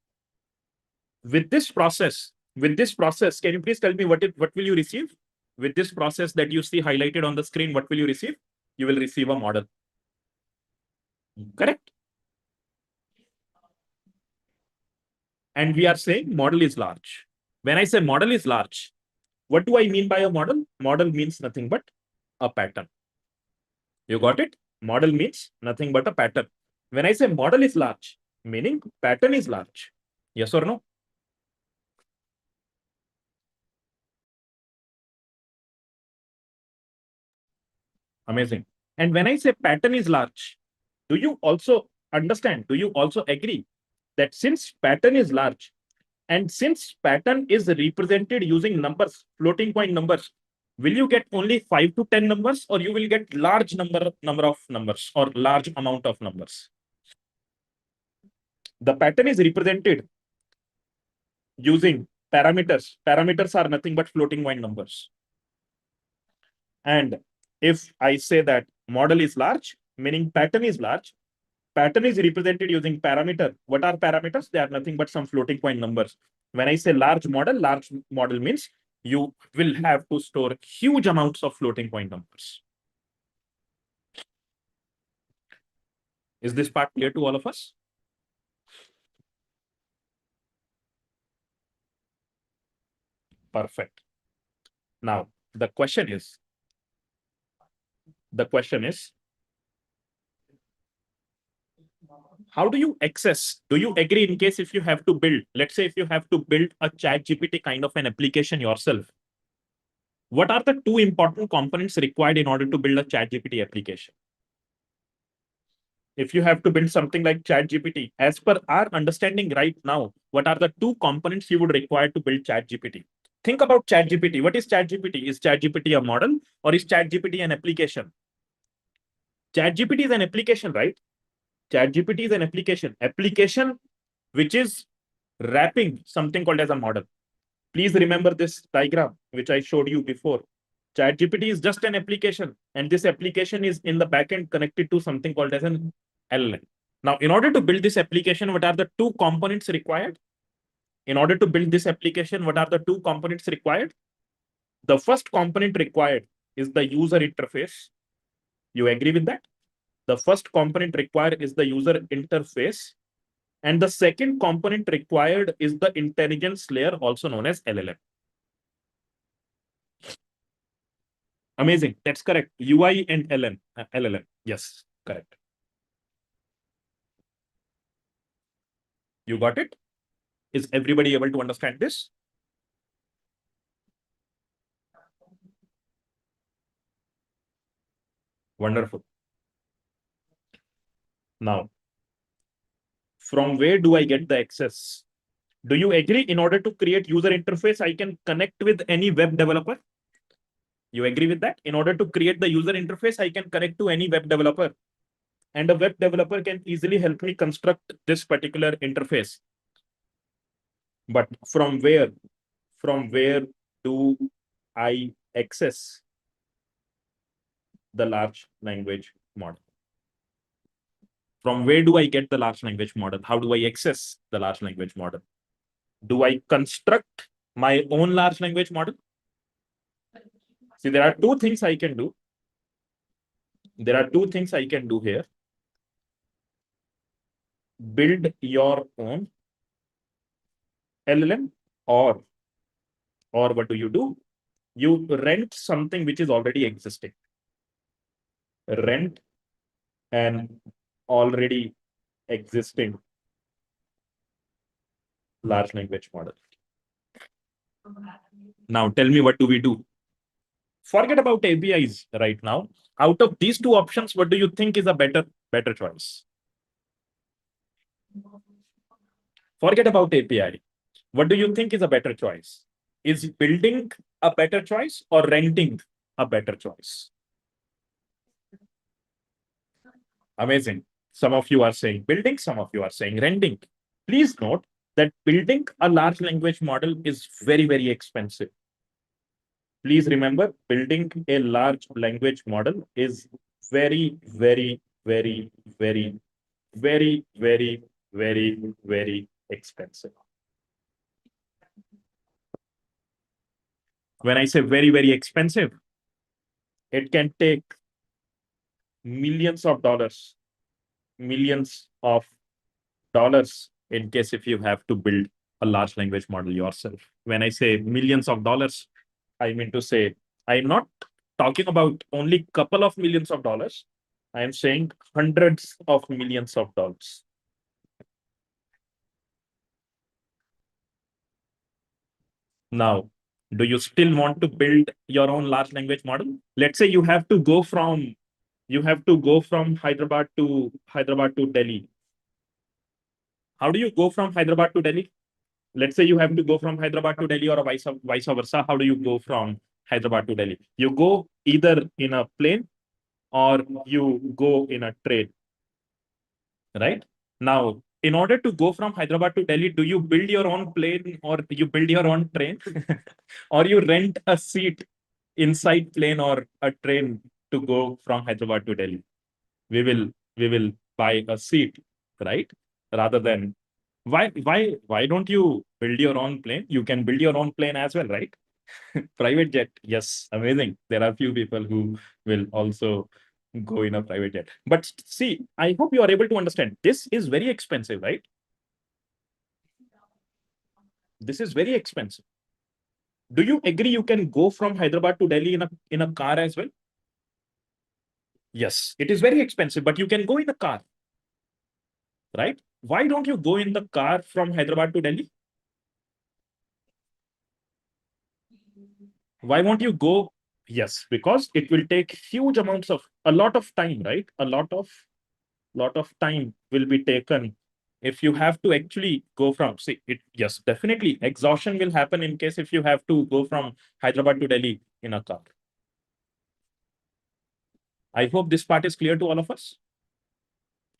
With this process, can you please tell me what will you receive? With this process that you see highlighted on the screen, what will you receive? You will receive a model. Correct? And we are saying model is large. When I say model is large, what do I mean by a model? Model means nothing but a pattern. You got it? Model means nothing but a pattern. When I say model is large, meaning pattern is large. Yes or no? Amazing. And when I say pattern is large, do you also understand? Do you also agree that since pattern is large and since pattern is represented using numbers, floating point numbers, will you get only 5 to 10 numbers or you will get large number of numbers or large amount of numbers? The pattern is represented using parameters. Parameters are nothing but floating point numbers. And if I say that model is large, meaning pattern is large, pattern is represented using parameter. What are parameters? They are nothing but some floating point numbers. When I say large model means you will have to store huge amounts of floating point numbers. Is this part clear to all of us? Perfect. Now, the question is, how do you access? Do you agree in case if you have to build, let's say if you have to build a chat GPT kind of an application yourself, what are the two important components required in order to build a chat GPT application? If you have to build something like chat GPT, as per our understanding right now, what are the two components you would require to build chat GPT? Think about chat GPT. What is chat GPT? Is chat GPT a model or is chat GPT an application? Chat GPT is an application, right? Chat GPT is an application which is wrapping something called as a model. Please remember this diagram, which I showed you before. ChatGPT is just an application, and this application is in the backend connected to something called as an LLM. Now, in order to build this application, what are the two components required? In order to build this application, what are the two components required? The first component required is the user interface. You agree with that? The first component required is the user interface. And the second component required is the intelligence layer, also known as LLM. Amazing. That's correct. UI and LLM. Yes, correct. You got it? Is everybody able to understand this? Wonderful. Now, from where do I get the access? Do you agree in order to create user interface, I can connect with any web developer? You agree with that? In order to create the user interface, I can connect to any web developer. And a web developer can easily help me construct this particular interface. But from where? From where do I access the large language model? From where do I get the large language model? How do I access the large language model? Do I construct my own large language model? See, there are two things I can do. There are two things I can do here. Build your own LLM, or what do? You rent something which is already existing. Rent an already existing large language model. Now tell me, what do we do? Forget about APIs right now. Out of these two options, what do you think is a better choice? Forget about API. What do you think is a better choice? Is building a better choice or renting a better choice? Amazing. Some of you are saying building, some of you are saying renting. Please note that building a large language model is very, very expensive. Please remember, building a large language model is very, very, very, very, very, very, very, very expensive. When I say very, very expensive, it can take millions of dollars, millions of dollars in case if you have to build a large language model yourself. When I say millions of dollars, I mean to say, I'm not talking about only couple of millions of dollars. I am saying hundreds of millions of dollars. Now, do you still want to build your own large language model? Let's say you have to go from Hyderabad to Delhi. How do you go from Hyderabad to Delhi? Let's say you have to go from Hyderabad to Delhi or vice versa. How do you go from Hyderabad to Delhi? You go either in a plane or you go in a train, right? Now, in order to go from Hyderabad to Delhi, do you build your own plane or you build your own train or you rent a seat inside plane or a train to go from Hyderabad to Delhi? We will buy a seat, right? Rather than why don't you build your own plane? You can build your own plane as well, right? Private jet, yes, amazing. There are few people who will also go in a private jet. But see, I hope you are able to understand. This is very expensive, right? This is very expensive. Do you agree you can go from Hyderabad to Delhi in a car as well? Yes, it is very expensive, but you can go in a car, right? Why don't you go in the car from Hyderabad to Delhi? Why won't you go? Yes, because it will take huge amounts of a lot of time, right? A lot of time will be taken if you have to actually go from see it. Yes, definitely exhaustion will happen in case if you have to go from Hyderabad to Delhi in a car. I hope this part is clear to all of us.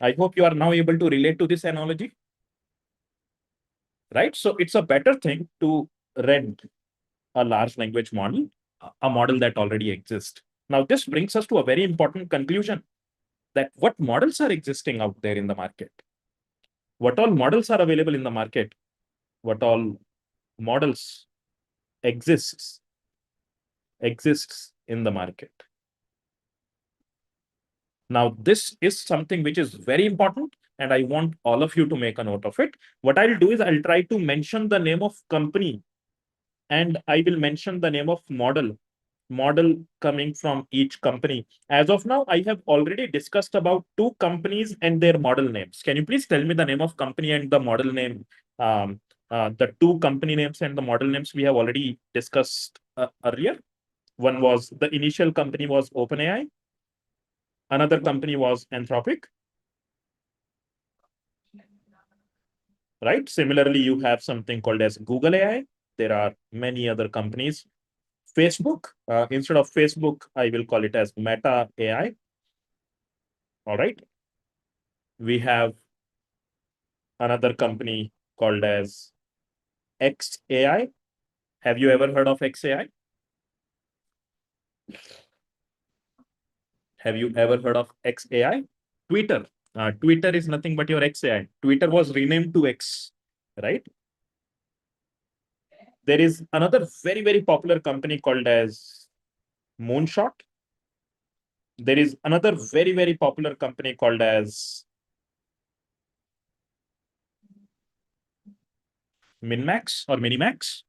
I hope you are now able to relate to this analogy, right? So it's a better thing to rent a large language model, a model that already exists. Now, this brings us to a very important conclusion that what models are existing out there in the market? What all models are available in the market? What all models exists in the market? Now, this is something which is very important, and I want all of you to make a note of it. What I'll do is I'll try to mention the name of company and I will mention the name of model coming from each company. As of now, I have already discussed about two companies and their model names. Can you please tell me the name of company and the model name? The two company names and the model names we have already discussed earlier. One was the initial company was OpenAI. Another company was Anthropic, right? Similarly, you have something called as Google AI. There are many other companies. Facebook, instead of Facebook, I will call it as Meta AI. All right. We have another company called as XAI. Have you ever heard of XAI? Have you ever heard of XAI? Twitter. Twitter is nothing but your XAI. Twitter was renamed to X, right? There is another very, very popular company called as Moonshot. There is another very, very popular company called as Minmax or Minimax.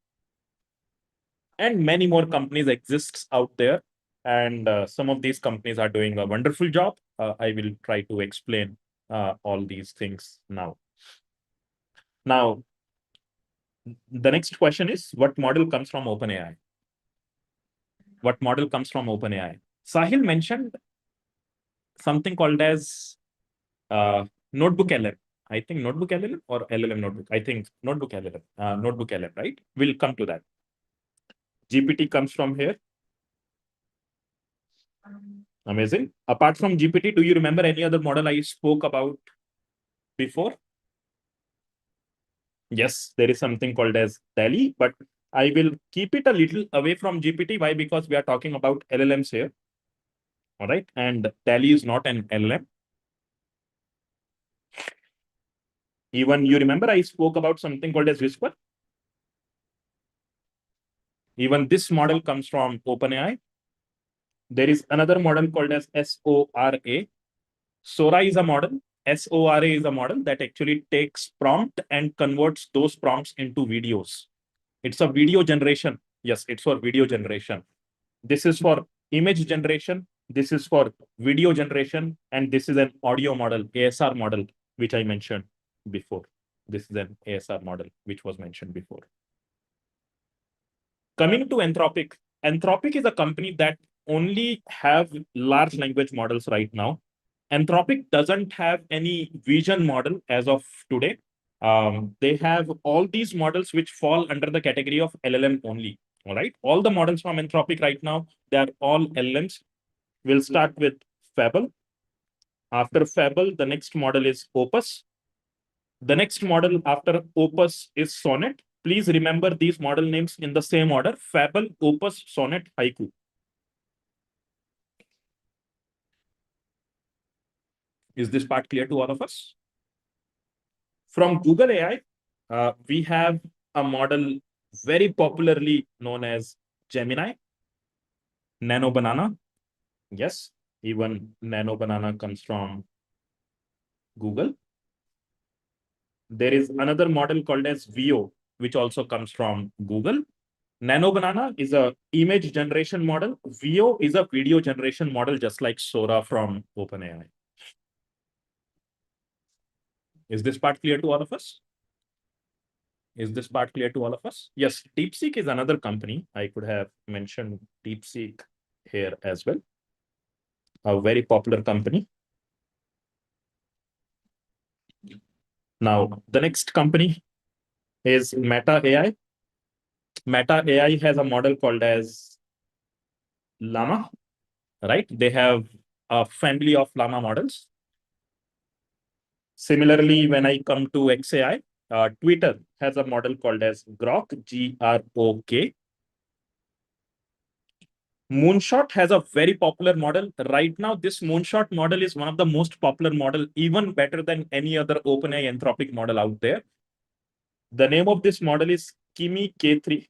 And many more companies exists out there. And some of these companies are doing a wonderful job. I will try to explain all these things now. Now, the next question is, what model comes from OpenAI? What model comes from OpenAI? Sahil mentioned something called as Notebook LM. I think notebook LLM or LLM notebook. I think notebook LLM, notebook LLM, right? We'll come to that. GPT comes from here. Amazing. Apart from GPT, do you remember any other model I spoke about before? Yes, there is something called as DALI, but I will keep it a little away from GPT. Why? Because we are talking about LLMs here. All right. And DALI is not an LLM. Even you remember I spoke about something called as Whisper. Even this model comes from OpenAI. There is another model called as SORA. Sora is a model. SORA is a model that actually takes prompt and converts those prompts into videos. It's a video generation. Yes, it's for video generation. This is for image generation. This is for video generation. And this is an audio model, ASR model, which I mentioned before. This is an ASR model, which was mentioned before. Coming to Anthropic, Anthropic is a company that only have large language models right now. Anthropic doesn't have any vision model as of today. They have all these models which fall under the category of LLM only. All right. All the models from Anthropic right now, they are all LLMs. We'll start with Fable. After Fable, the next model is Opus. The next model after Opus is Sonnet. Please remember these model names in the same order: Fable, Opus, Sonnet, Haiku. Is this part clear to all of us? From Google AI, we have a model very popularly known as Gemini, Nano Banana. Yes, even Nano Banana comes from Google. There is another model called as VO, which also comes from Google. Nano Banana is a image generation model. VO is a video generation model, just like Sora from OpenAI. Is this part clear to all of us? Is this part clear to all of us? Yes, DeepSeek is another company. I could have mentioned DeepSeek here as well. A very popular company. Now, the next company is Meta AI. Meta AI has a model called as Llama, right? They have a family of Llama models. Similarly, when I come to XAI, Twitter has a model called as Grok, Grok. Moonshot has a very popular model. Right now, this Moonshot model is one of the most popular model, even better than any other OpenAI Anthropic model out there. The name of this model is Kimi K3.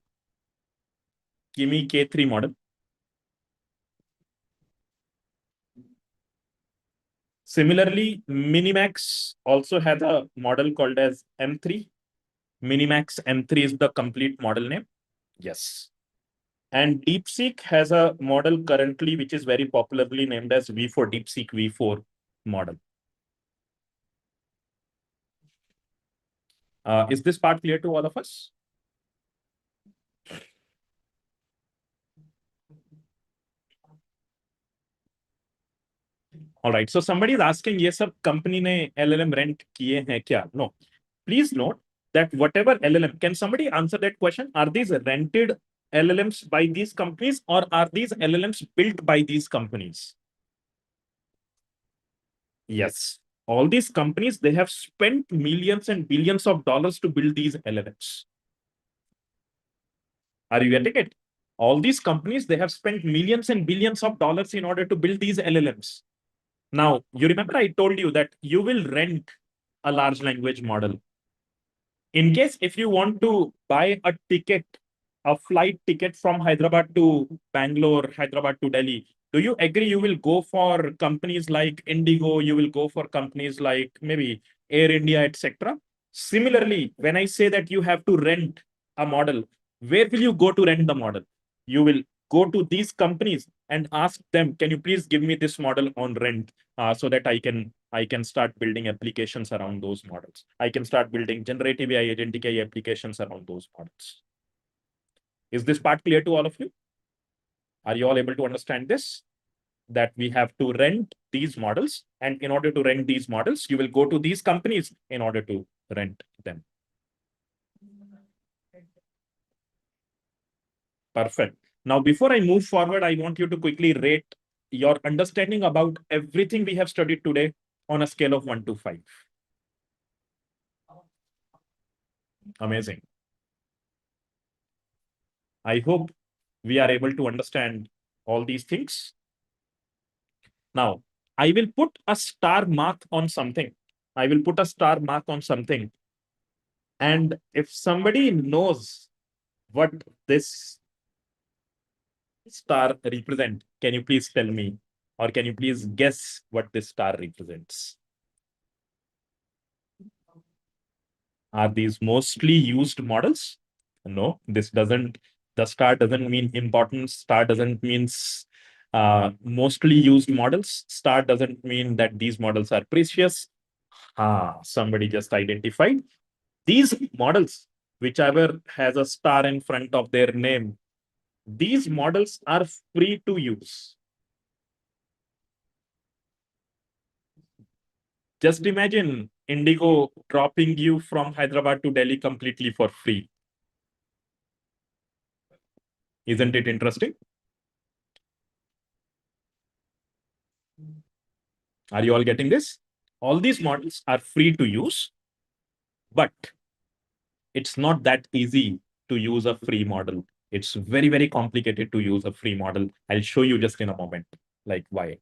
Kimi K3 model. Similarly, Minimax also has a model called as M3. Minimax M3 is the complete model name. Yes. And DeepSeek has a model currently, which is very popularly named as V4, DeepSeek V4 model. Is this part clear to all of us? All right. So somebody is asking, yes, sir, company ne LLM rent kiye hain kya? No. Please note that whatever LLM, can somebody answer that question? Are these rented LLMs by these companies, or are these LLMs built by these companies? Yes. All these companies, they have spent millions and billions of dollars to build these LLMs. Are you getting it? All these companies, they have spent millions and billions of dollars in order to build these LLMs. Now, you remember I told you that you will rent a large language model. In case if you want to buy a ticket, a flight ticket from Hyderabad to Bangalore, Hyderabad to Delhi, do you agree you will go for companies like Indigo, you will go for companies like maybe Air India, etc.? Similarly, when I say that you have to rent a model, where will you go to rent the model? You will go to these companies and ask them, can you please give me this model on rent, so that I can start building applications around those models. I can start building generative AI, agentic AI applications around those models. Is this part clear to all of you? Are you all able to understand this? That we have to rent these models. And in order to rent these models, you will go to these companies in order to rent them. Perfect. Now, before I move forward, I want you to quickly rate your understanding about everything we have studied today on a scale of 1 to 5. Amazing. I hope we are able to understand all these things. Now, I will put a star mark on something. I will put a star mark on something. And if somebody knows what this star represent, can you please tell me? Or can you please guess what this star represents? Are these mostly used models? No, this doesn't. The star doesn't mean important. Star doesn't means mostly used models. Star doesn't mean that these models are precious. Somebody just identified these models, whichever has a star in front of their name. These models are free to use. Just imagine Indigo dropping you from Hyderabad to Delhi completely for free. Isn't it interesting? Are you all getting this? All these models are free to use, but it's not that easy to use a free model. It's very, very complicated to use a free model. I'll show you just in a moment, like why.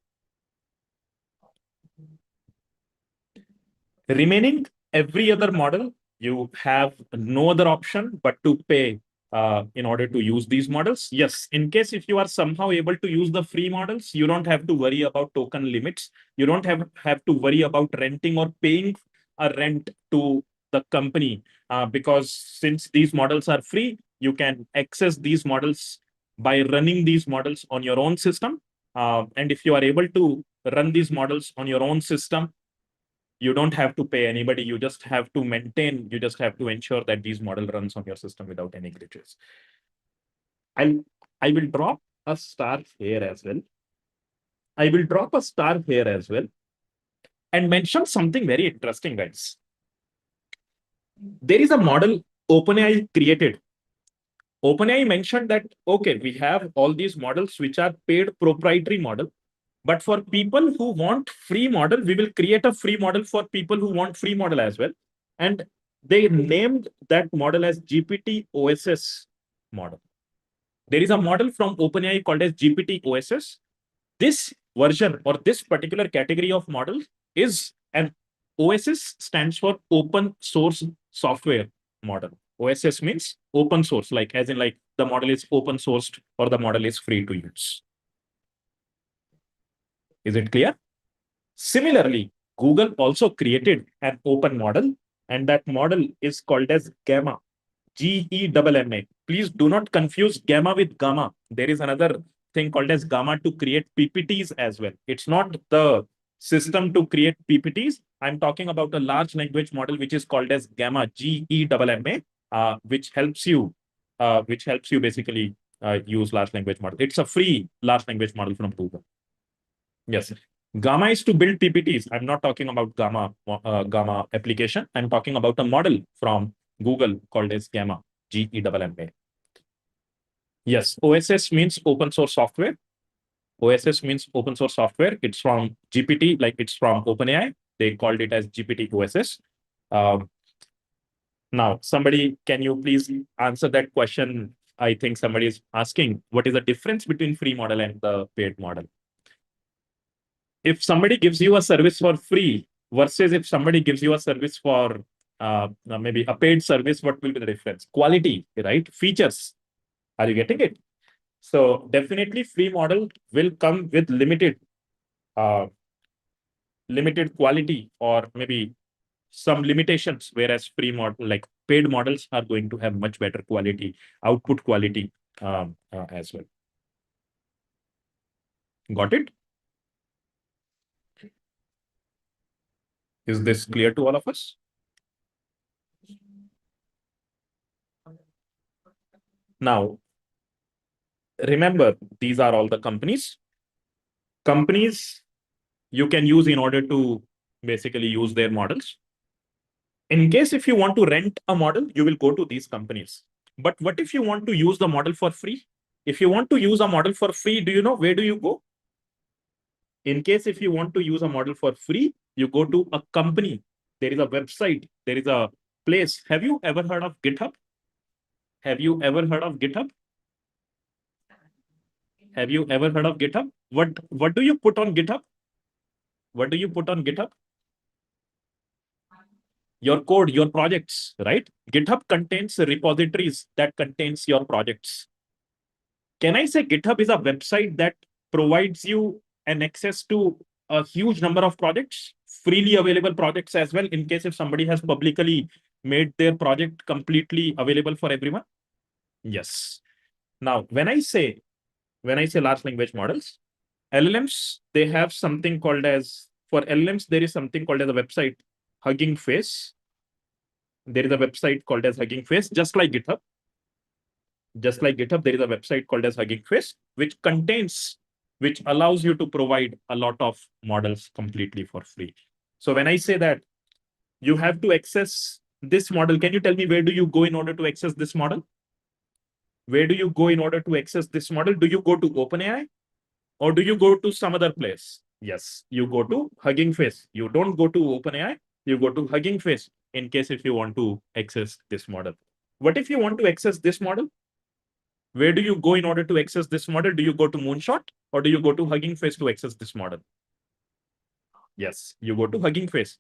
Remaining every other model, you have no other option but to pay in order to use these models. Yes, in case if you are somehow able to use the free models, you don't have to worry about token limits. You don't have to worry about renting or paying a rent to the company because since these models are free, you can access these models by running these models on your own system. And if you are able to run these models on your own system, you don't have to pay anybody. You just have to maintain, you just have to ensure that these model runs on your system without any glitches. I will drop a star here as well. I will drop a star here as well and mention something very interesting, guys. There is a model OpenAI created. OpenAI mentioned that, okay, we have all these models which are paid proprietary model. But for people who want free model, we will create a free model for people who want free model as well. And they named that model as GPT OSS model. There is a model from OpenAI called as GPT OSS. This version or this particular category of model is an OSS stands for open source software model. OSS means open source, like as in like the model is open sourced or the model is free to use. Is it clear? Similarly, Google also created an open model, and that model is called as Gamma, Gemma. Please do not confuse Gamma with Gamma. There is another thing called as Gamma to create PPTs as well. It's not the system to create PPTs. I'm talking about a large language model which is called as Gamma, Gemma, which helps you basically use large language model. It's a free large language model from Google. Yes. Gamma is to build PPTs. I'm not talking about Gamma application. I'm talking about a model from Google called as Gamma, Gemma. Yes, OSS means open source software. OSS means open source software. It's from GPT, like it's from OpenAI. They called it as GPT OSS. Um, Now, somebody, can you please answer that question? I think somebody is asking, what is the difference between free model and the paid model? If somebody gives you a service for free versus if somebody gives you a service for maybe a paid service, what will be the difference? Quality, right? Features. Are you getting it? So definitely free model will come with uh, limited quality or maybe some limitations, whereas free model, like paid models, are going to have much better quality, output quality as well. Got it? Is this clear to all of us? Now, remember, these are all the companies. Companies you can use in order to basically use their models. In case if you want to rent a model, you will go to these companies. But what if you want to use the model for free? If you want to use a model for free, do you know where do you go? In case if you want to use a model for free, you go to a company. There is a website, there is a place. Have you ever heard of GitHub? Have you ever heard of GitHub? Have you ever heard of GitHub? What do you put on GitHub? What do you put on GitHub? Your code, your projects, right? GitHub contains repositories that contains your projects. Can I say GitHub is a website that provides you an access to a huge number of projects, freely available projects as well, in case if somebody has publicly made their project completely available for everyone? Yes. Now, when I say large language models, LLMs, they have something called as, for LLMs, there is something called as a website, Hugging Face. There is a website called as Hugging Face, just like GitHub. Just like GitHub, there is a website called as Hugging Face, which allows you to provide a lot of models completely for free. So when I say that you have to access this model, can you tell me where do you go in order to access this model? Where do you go in order to access this model? Do you go to OpenAI or do you go to some other place? Yes, you go to Hugging Face. You don't go to OpenAI, you go to Hugging Face in case if you want to access this model. What if you want to access this model? Where do you go in order to access this model? Do you go to Moonshot or do you go to Hugging Face to access this model? Yes, you go to Hugging Face.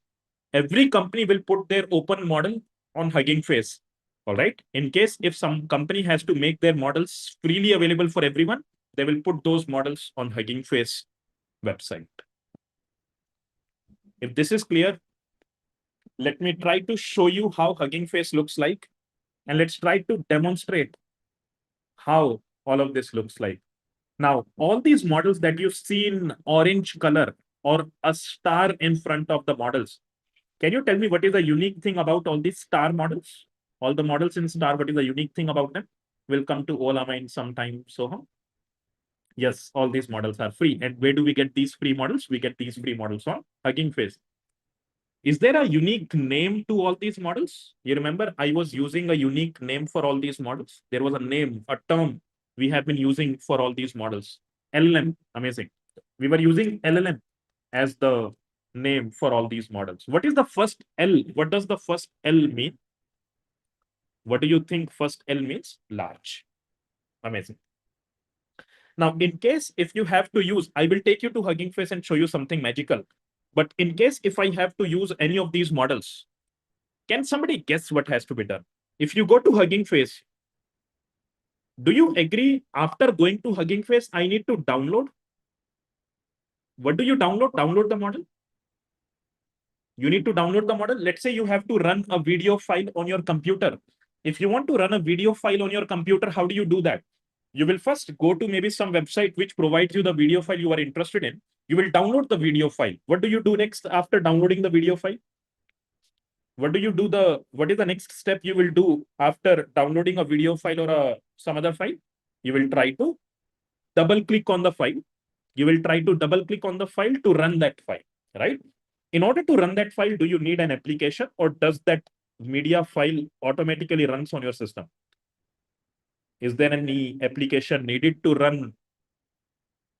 Every company will put their open model on Hugging Face. All right. In case if some company has to make their models freely available for everyone, they will put those models on Hugging Face website. If this is clear, let me try to show you how Hugging Face looks like. And let's try to demonstrate how all of this looks like. Now, all these models that you see in orange color or a star in front of the models, can you tell me what is the unique thing about all these star models? All the models in star, what is the unique thing about them? We'll come to Olama in some time. So, yes, all these models are free. And where do we get these free models? We get these free models on Hugging Face. Is there a unique name to all these models? You remember I was using a unique name for all these models. There was a name, a term we have been using for all these models. LLM, amazing. We were using LLM as the name for all these models. What is the first L? What does the first L mean? What do you think first L means? Large. Amazing. Now, in case if you have to use, I will take you to Hugging Face and show you something magical. But in case if I have to use any of these models, can somebody guess what has to be done? If you go to Hugging Face, do you agree after going to Hugging Face, I need to download? What do you download? Download the model? You need to download the model. Let's say you have to run a video file on your computer. If you want to run a video file on your computer, how do you do that? You will first go to maybe some website which provides you the video file you are interested in. You will download the video file. What do you do next after downloading the video file? What is the next step you will do after downloading a video file or some other file? You will try to double click on the file. You will try to double click on the file to run that file, right? In order to run that file, do you need an application or does that media file automatically runs on your system? Is there any application needed to run?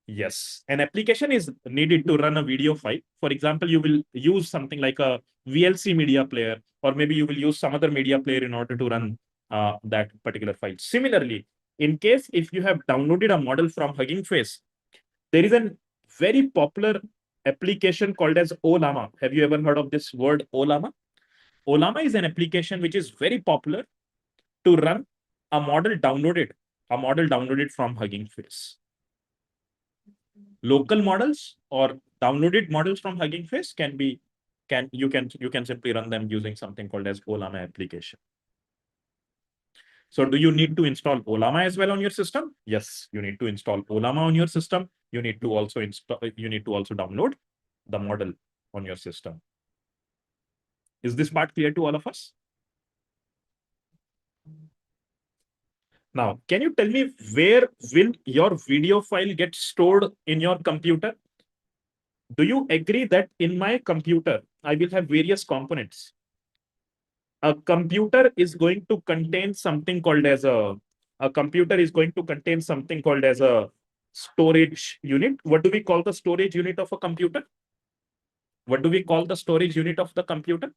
Yes, an application is needed to run a video file. For example, you will use something like a VLC media player, or maybe you will use some other media player in order to run that particular file. Similarly, in case if you have downloaded a model from Hugging Face, there is a very popular application called as Olama. Have you ever heard of this word Olama? Olama is an application which is very popular to run a model downloaded from Hugging Face. Local models or downloaded models from Hugging Face you can simply run them using something called as Olama application. So do you need to install Olama as well on your system? Yes, you need to install Olama on your system. You need to also download the model on your system. Is this part clear to all of us? Now, can you tell me where will your video file get stored in your computer? Do you agree that in my computer, I will have various components? A computer is going to contain something called as a computer is going to contain something called as a storage unit. What do we call the storage unit of a computer? What do we call the storage unit of the computer?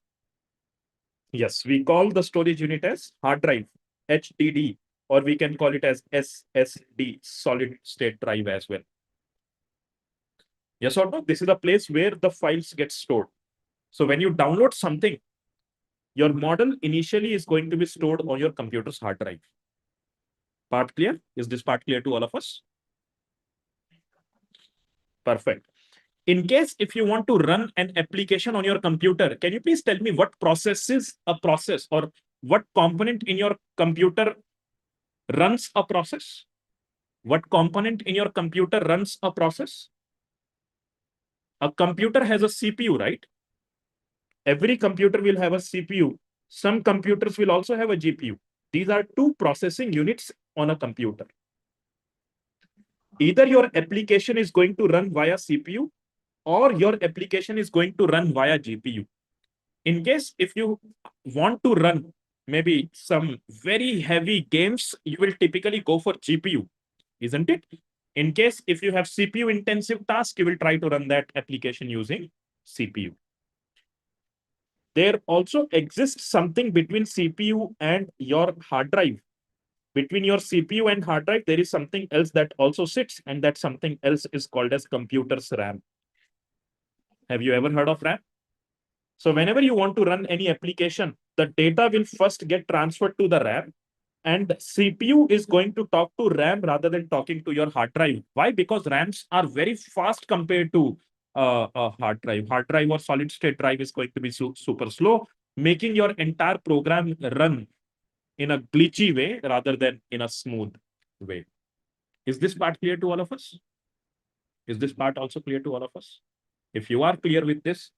Yes, we call the storage unit as hard drive, HDD, or we can call it as SSD, solid state drive as well. Yes or no? This is a place where the files get stored. So when you download something, your model initially is going to be stored on your computer's hard drive. Part clear? Is this part clear to all of us? Perfect. In case if you want to run an application on your computer, can you please tell me what processes a process or what component in your computer runs a process? What component in your computer runs a process? A computer has a CPU, right? Every computer will have a CPU. Some computers will also have a GPU. These are two processing units on a computer. Either your application is going to run via CPU or your application is going to run via GPU. In case if you want to run maybe some very heavy games, you will typically go for GPU, isn't it? In case if you have CPU intensive task, you will try to run that application using CPU. There also exists something between CPU and your hard drive. Between your CPU and hard drive, there is something else that also sits, and that something else is called as computer's RAM. Have you ever heard of RAM? So whenever you want to run any application, the data will first get transferred to the RAM, and CPU is going to talk to RAM rather than talking to your hard drive. Why? Because RAMs are very fast compared to a hard drive. Hard drive or solid state drive is going to be super slow, making your entire program run in a glitchy way rather than in a smooth way. Is this part clear to all of us? Is this part also clear to all of us? If you are clear with this,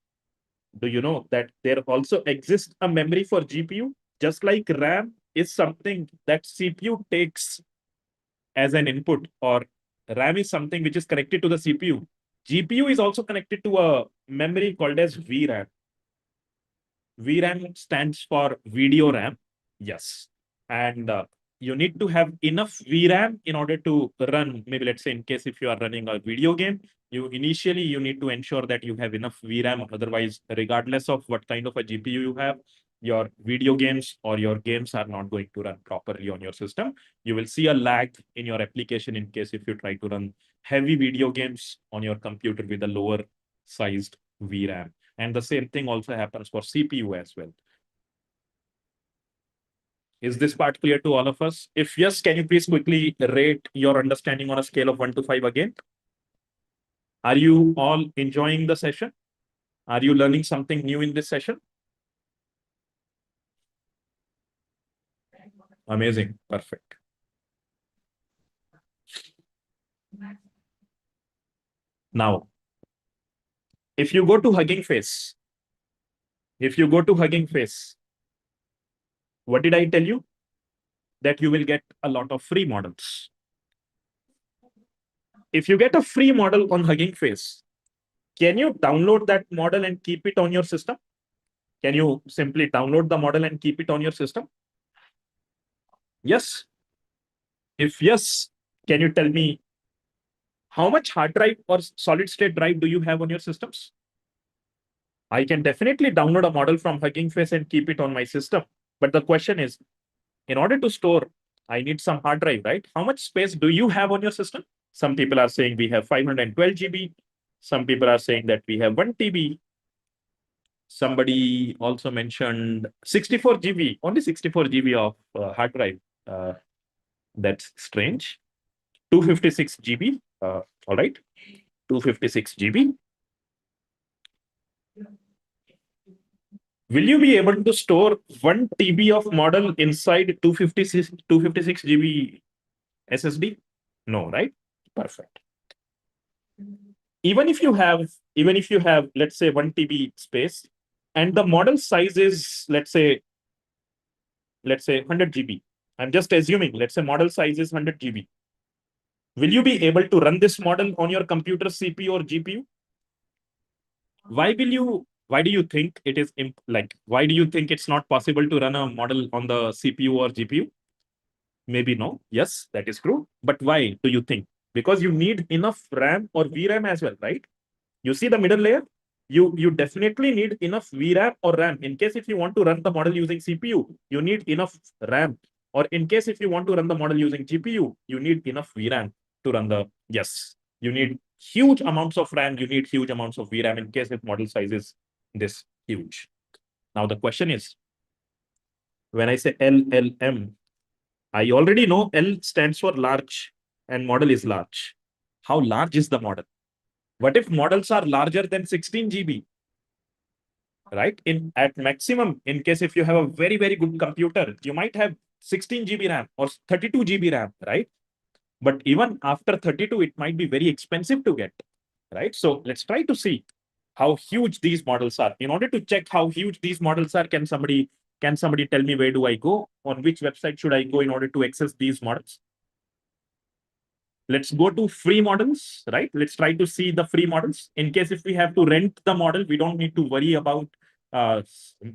do you know that there also exists a memory for GPU? Just like RAM is something that CPU takes as an input, or RAM is something which is connected to the CPU. GPU is also connected to a memory called as VRAM. VRAM stands for video RAM. Yes. And you need to have enough VRAM in order to run, maybe let's say in case if you are running a video game, you need to ensure that you have enough VRAM. Otherwise, regardless of what kind of a GPU you have, your video games or your games are not going to run properly on your system. You will see a lag in your application in case if you try to run heavy video games on your computer with a lower sized VRAM. And the same thing also happens for CPU as well. Is this part clear to all of us? If yes, can you please quickly rate your understanding on a scale of 1 to 5 again? Are you all enjoying the session? Are you learning something new in this session? Amazing. Perfect. Now, if you go to Hugging Face, what did I tell you? That you will get a lot of free models. If you get a free model on Hugging Face, can you download that model and keep it on your system? Can you simply download the model and keep it on your system? Yes. If yes, can you tell me how much hard drive or solid state drive do you have on your systems? I can definitely download a model from Hugging Face and keep it on my system. But the question is, in order to store, I need some hard drive, right? How much space do you have on your system? Some people are saying we have 512 GB. Some people are saying that we have 1 TB. Somebody also mentioned 64 GB, only 64 GB of hard drive. That's strange. 256 GB. All right. 256 GB. Will you be able to store 1 TB of model inside 256 GB SSD? No, right? Perfect. Even if you have, let's say 1 TB space, and the model size is, let's say 100 GB. I'm just assuming, let's say model size is 100 GB. Will you be able to run this model on your computer CPU or GPU? Why do you think it is why do you think it's not possible to run a model on the CPU or GPU? Maybe no. Yes, that is true. But why do you think? Because you need enough RAM or VRAM as well, right? You see the middle layer? You definitely need enough VRAM or RAM. In case if you want to run the model using CPU, you need enough RAM. Or in case if you want to run the model using GPU, you need enough VRAM to run the, yes, you need huge amounts of RAM, you need huge amounts of VRAM in case if model size is this huge. Now the question is, when I say LLM, I already know L stands for large and model is large. How large is the model? What if models are larger than 16 GB? Right? In at maximum, in case if you have a very, very good computer, you might have 16 GB RAM or 32 GB RAM, right? But even after 32, it might be very expensive to get, right? So let's try to see how huge these models are. In order to check how huge these models are, can somebody tell me where do I go? On which website should I go in order to access these models? Let's go to free models, right? Let's try to see the free models. In case if we have to rent the model, we don't need to worry about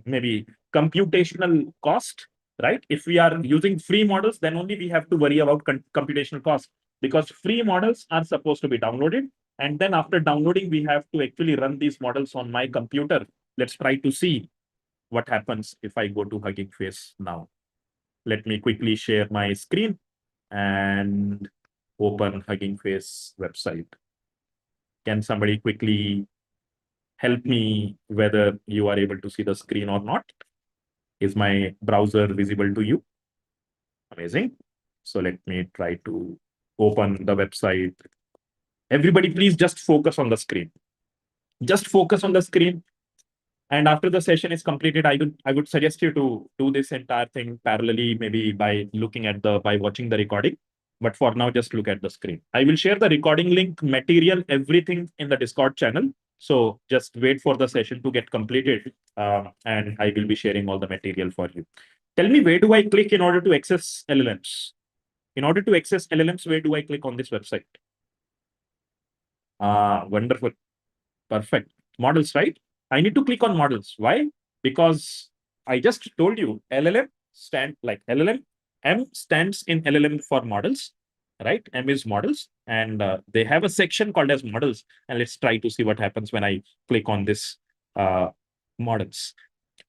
maybe computational cost, right? If we are using free models, then only we have to worry about computational cost, because free models are supposed to be downloaded. And then after downloading, we have to actually run these models on my computer. Let's try to see what happens if I go to Hugging Face now. Let me quickly share my screen and open Hugging Face website. Can somebody quickly help me whether you are able to see the screen or not? Is my browser visible to you? Amazing. So let me try to open the website. Everybody, please just focus on the screen. Just focus on the screen. And after the session is completed, I would suggest you to do this entire thing parallelly, maybe by watching the recording. But for now, just look at the screen. I will share the recording link, material, everything in the Discord channel. So just wait for the session to get completed, and I will be sharing all the material for you. Tell me, where do I click in order to access LLMs? In order to access LLMs, where do I click on this website? Wonderful. Perfect. Models, right? I need to click on models. Why? Because I just told you LLM. M stands in LLM for models, right? M is models, and they have a section called as models. And let's try to see what happens when I click on this models.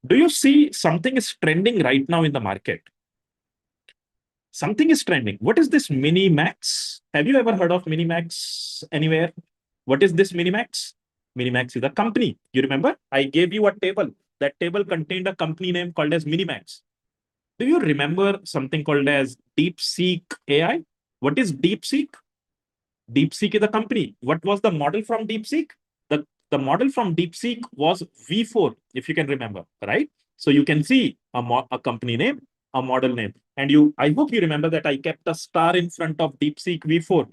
Do you see something is trending right now in the market? Something is trending. What is this Minimax? Have you ever heard of Minimax anywhere? What is this Minimax? Minimax is a company. You remember? I gave you a table. That table contained a company name called as Minimax. Do you remember something called as DeepSeek AI? What is DeepSeek? DeepSeek is a company. What was the model from DeepSeek? The model from DeepSeek was V4, if you can remember, right? So you can see a company name, a model name. And I hope you remember that I kept a star in front of DeepSeek V4,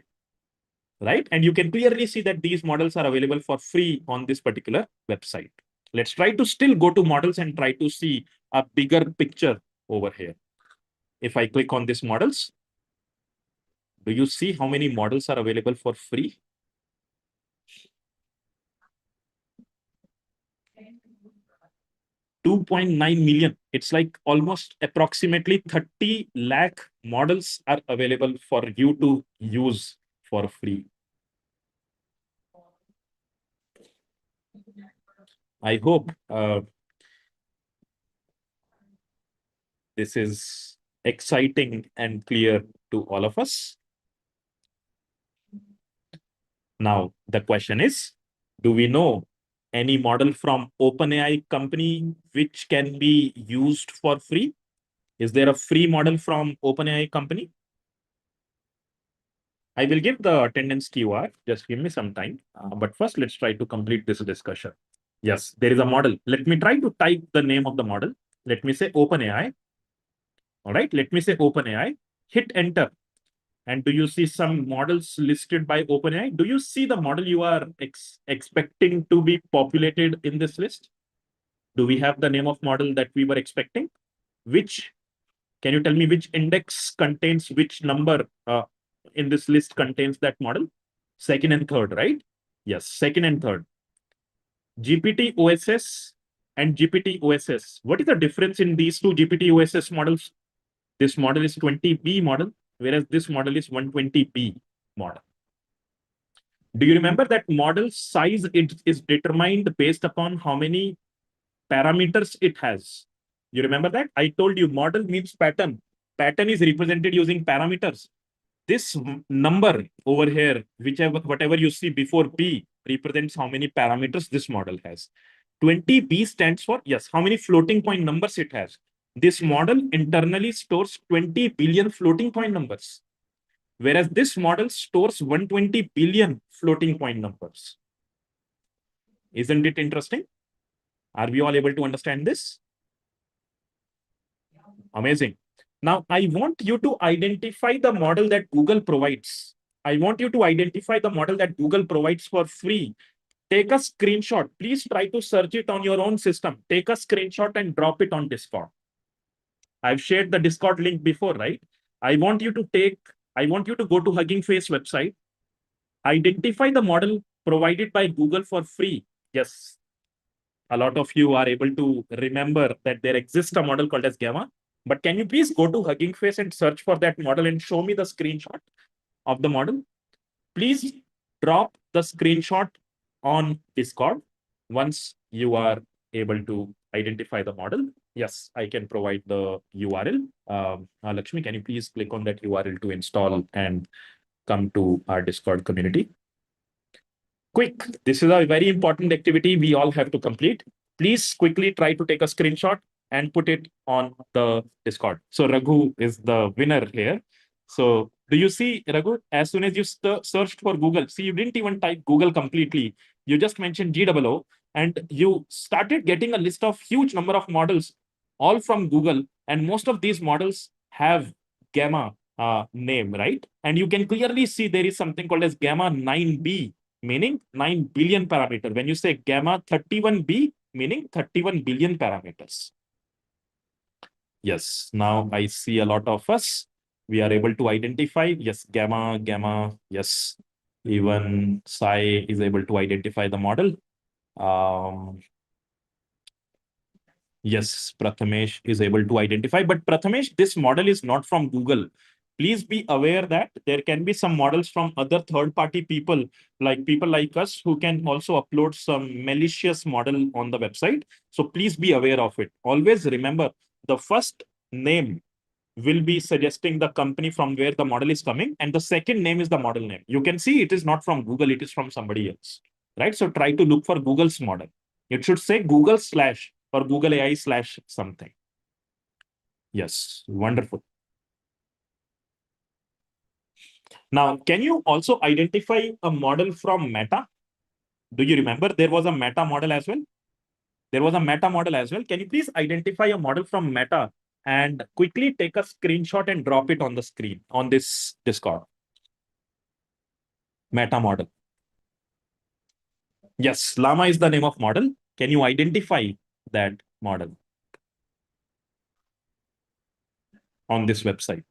right? And you can clearly see that these models are available for free on this particular website. Let's try to still go to models and try to see a bigger picture over here. If I click on these models, do you see how many models are available for free? 2.9 million. It's like almost approximately 30 lakh models are available for you to use for free. I hope this is exciting and clear to all of us. Now, the question is, do we know any model from OpenAI company which can be used for free? Is there a free model from OpenAI company? I will give the attendance QR. Just give me some time. But first, let's try to complete this discussion. Yes, there is a model. Let me try to type the name of the model. Let me say OpenAI. All right, let me say OpenAI. Hit enter. And do you see some models listed by OpenAI? Do you see the model you are expecting to be populated in this list? Do we have the name of model that we were expecting? Can you tell me which index contains which number in this list contains that model? Second and third, right? Yes, second and third. GPT OSS and GPT OSS. What is the difference in these two GPT OSS models? This model is 20B model, whereas this model is 120B model. Do you remember that model size is determined based upon how many parameters it has? You remember that? I told you model means pattern. Pattern is represented using parameters. This number over here, whatever you see before B, represents how many parameters this model has. 20B stands for, yes, how many floating point numbers it has. This model internally stores 20 billion floating point numbers, whereas this model stores 120 billion floating point numbers. Isn't it interesting? Are we all able to understand this? Amazing. Now, I want you to identify the model that Google provides. I want you to identify the model that Google provides for free. Take a screenshot. Please try to search it on your own system. Take a screenshot and drop it on Discord. I've shared the Discord link before, right? I want you to go to Hugging Face website, identify the model provided by Google for free. Yes, a lot of you are able to remember that there exists a model called as Gamma. But can you please go to Hugging Face and search for that model and show me the screenshot of the model? Please drop the screenshot on Discord once you are able to identify the model. Yes, I can provide the URL. Lakshmi, can you please click on that URL to install and come to our Discord community? Quick, this is a very important activity we all have to complete. Please quickly try to take a screenshot and put it on the Discord. So Raghu is the winner here. So do you see, Raghu, as soon as you searched for Google, see, you didn't even type Google completely. You just mentioned GOO and you started getting a list of huge number of models, all from Google. And most of these models have Gamma name, right? And you can clearly see there is something called as Gamma 9B, meaning 9 billion parameter. When you say Gamma 31B, meaning 31 billion parameters. Yes, now I see a lot of us. We are able to identify, yes, Gamma, yes. Even Sai is able to identify the model. Yes, Prathamesh is able to identify, but Prathamesh, this model is not from Google. Please be aware that there can be some models from other third-party people like us, who can also upload some malicious model on the website. So please be aware of it. Always remember, the first name will be suggesting the company from where the model is coming, and the second name is the model name. You can see it is not from Google, it is from somebody else, right? So try to look for Google's model. It should say Google slash or Google AI slash something. Yes, wonderful. Now, can you also identify a model from Meta? Do you remember there was a Meta model as well? There was a Meta model as well. Can you please identify a model from Meta and quickly take a screenshot and drop it on the screen on this Discord? Meta model. Yes, Llama is the name of model. Can you identify that model on this website?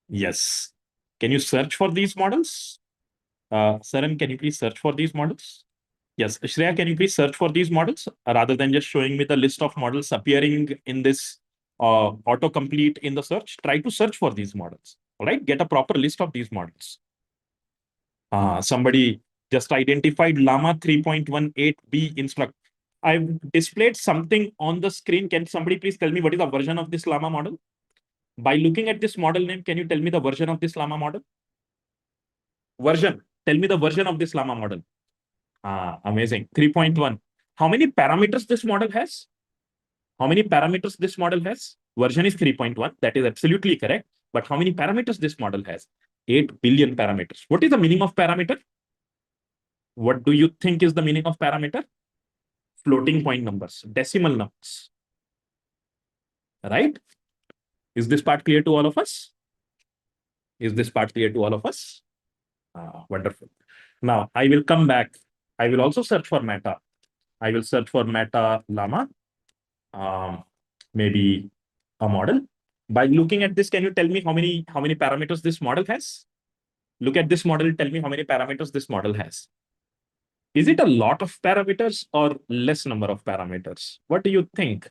Yes. Can you search for these models? Saran, can you please search for these models? Yes. Shreya, can you please search for these models rather than just showing me the list of models appearing in this autocomplete in the search? Try to search for these models. All right. Get a proper list of these models. Somebody just identified Llama 3.18B instruct. I've displayed something on the screen. Can somebody please tell me what is the version of this Llama model? By looking at this model name, can you tell me the version of this Llama model? Version. Tell me the version of this Llama model. Amazing. 3.1. How many parameters this model has? How many parameters this model has? Version is 3.1. That is absolutely correct. But how many parameters this model has? 8 billion parameters. What is the meaning of parameter? What do you think is the meaning of parameter? Floating point numbers, decimal numbers. Right? Is this part clear to all of us? Is this part clear to all of us? Wonderful. Now, I will come back. I will also search for Meta. I will search for Meta Llama, maybe a model. By looking at this, can you tell me how many parameters this model has? Look at this model. Tell me how many parameters this model has. Is it a lot of parameters or less number of parameters? What do you think?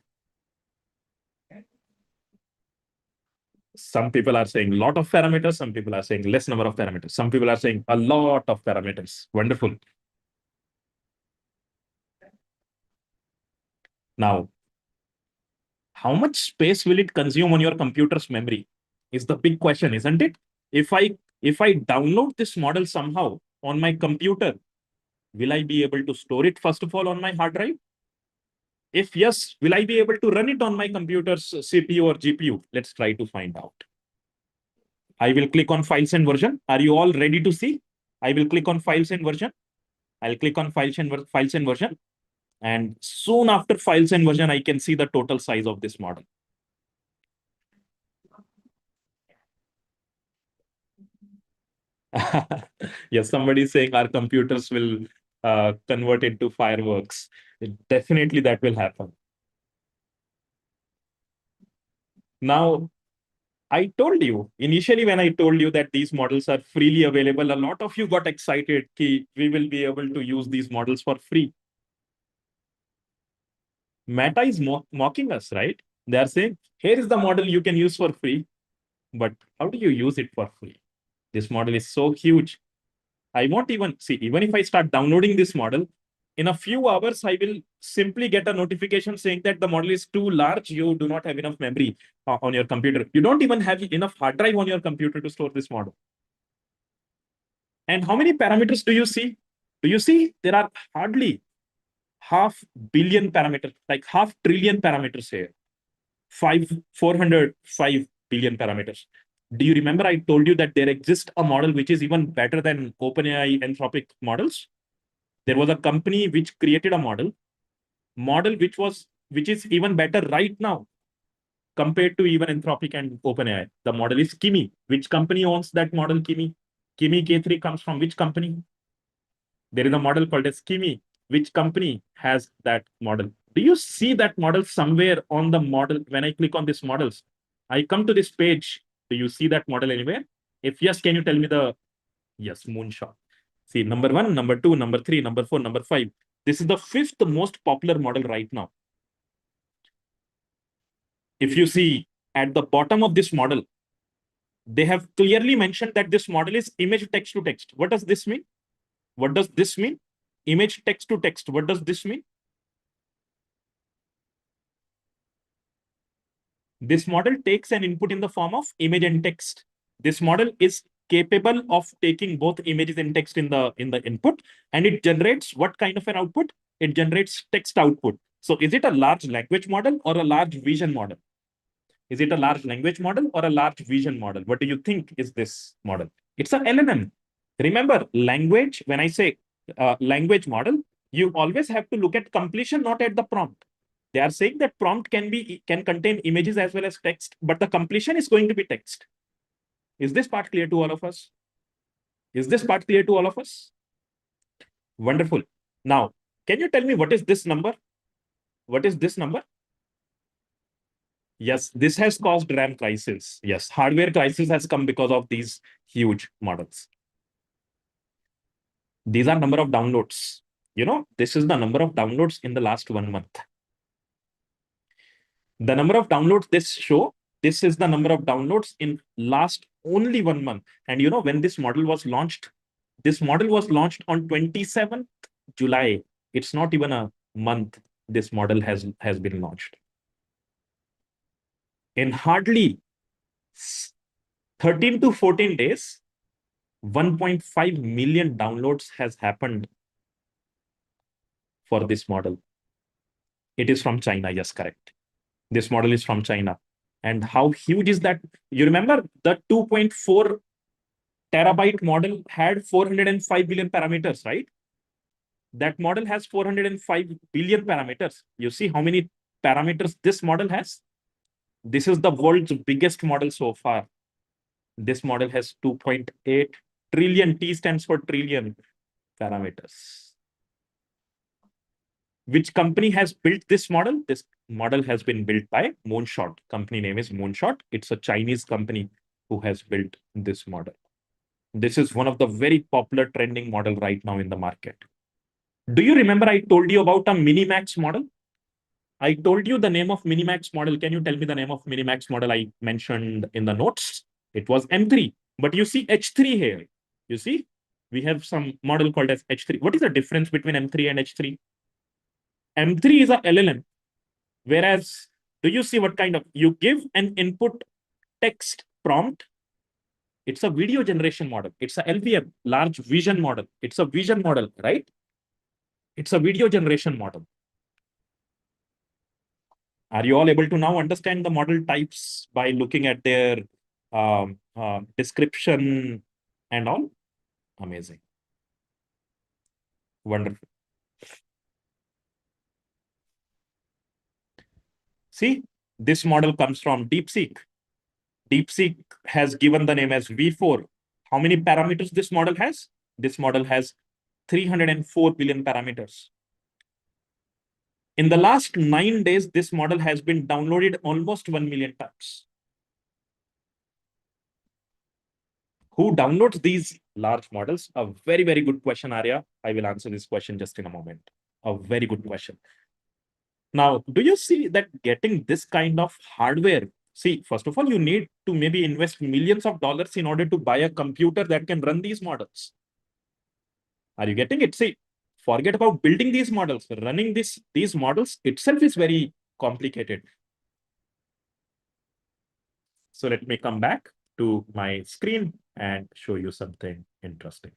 Some people are saying lot of parameters. Some people are saying less number of parameters. Some people are saying a lot of parameters. Wonderful. Now, how much space will it consume on your computer's memory is the big question, isn't it? If I download this model somehow on my computer, will I be able to store it first of all on my hard drive? If yes, will I be able to run it on my computer's CPU or GPU? Let's try to find out. I will click on files and version. Are you all ready to see? I will click on files and version. I'll click on files and version. And soon after files and version, I can see the total size of this model. Yes, somebody is saying our computers will convert into fireworks. Definitely that will happen. Now, I told you initially when I told you that these models are freely available, a lot of you got excited that we will be able to use these models for free. Meta is mocking us, right? They are saying, here is the model you can use for free, but how do you use it for free? This model is so huge. I won't even see, even if I start downloading this model, in a few hours, I will simply get a notification saying that the model is too large. You do not have enough memory on your computer. You don't even have enough hard drive on your computer to store this model. And how many parameters do you see? Do you see there are hardly half billion parameters, like half trillion parameters here, 405 billion parameters. Do you remember I told you that there exists a model which is even better than OpenAI Anthropic models? There was a company which created a model which is even better right now compared to even Anthropic and OpenAI. The model is Kimi. Which company owns that model, Kimi? Kimi K3 comes from which company? There is a model called as Kimi. Which company has that model? Do you see that model somewhere on the model? When I click on this models, I come to this page. Do you see that model anywhere? If yes, can you tell me the yes, moonshot? See, number one, number two, number three, number four, number five. This is the fifth most popular model right now. If you see at the bottom of this model, they have clearly mentioned that this model is image text to text. What does this mean? What does this mean? Image text to text. What does this mean? This model takes an input in the form of image and text. This model is capable of taking both images and text in the input, and it generates what kind of an output? It generates text output. So is it a large language model or a large vision model? Is it a large language model or a large vision model? What do you think is this model? It's an LLM. Remember, language, when I say language model, you always have to look at completion, not at the prompt. They are saying that prompt can contain images as well as text, but the completion is going to be text. Is this part clear to all of us? Is this part clear to all of us? Wonderful. Now, can you tell me what is this number? What is this number? Yes, this has caused RAM crisis. Yes, hardware crisis has come because of these huge models. These are number of downloads. You know, this is the number of downloads in the last 1 month. The number of downloads this show, this is the number of downloads in last only 1 month. And you know, when this model was launched on 27th July. It's not even a month this model has been launched. In hardly 13 to 14 days, 1.5 million downloads has happened for this model. It is from China. Yes, correct. This model is from China. And how huge is that? You remember the 2.4 terabyte model had 405 billion parameters, right? That model has 405 billion parameters. You see how many parameters this model has? This is the world's biggest model so far. This model has 2.8 trillion. T stands for trillion parameters. Which company has built this model? This model has been built by Moonshot. Company name is Moonshot. It's a Chinese company who has built this model. This is one of the very popular trending model right now in the market. Do you remember I told you about a Minimax model? I told you the name of Minimax model. Can you tell me the name of Minimax model I mentioned in the notes? It was M3. But you see H3 here. You see, we have some model called as H3. What is the difference between M3 and H3? M3 is a LLM, whereas do you see what kind of you give an input text prompt? It's a video generation model. It's a LVM, large vision model. It's a vision model, right? It's a video generation model. Are you all able to now understand the model types by looking at their description and all? Amazing. Wonderful. See, this model comes from DeepSeek. DeepSeek has given the name as V4. How many parameters this model has? This model has 304 billion parameters. In the last 9 days, this model has been downloaded almost 1 million times. Who downloads these large models? A very, very good question, Arya. I will answer this question just in a moment. A very good question. Now, do you see that getting this kind of hardware? See, first of all, you need to maybe invest millions of dollars in order to buy a computer that can run these models. Are you getting it? See, forget about building these models. Running these models itself is very complicated. So let me come back to my screen and show you something interesting.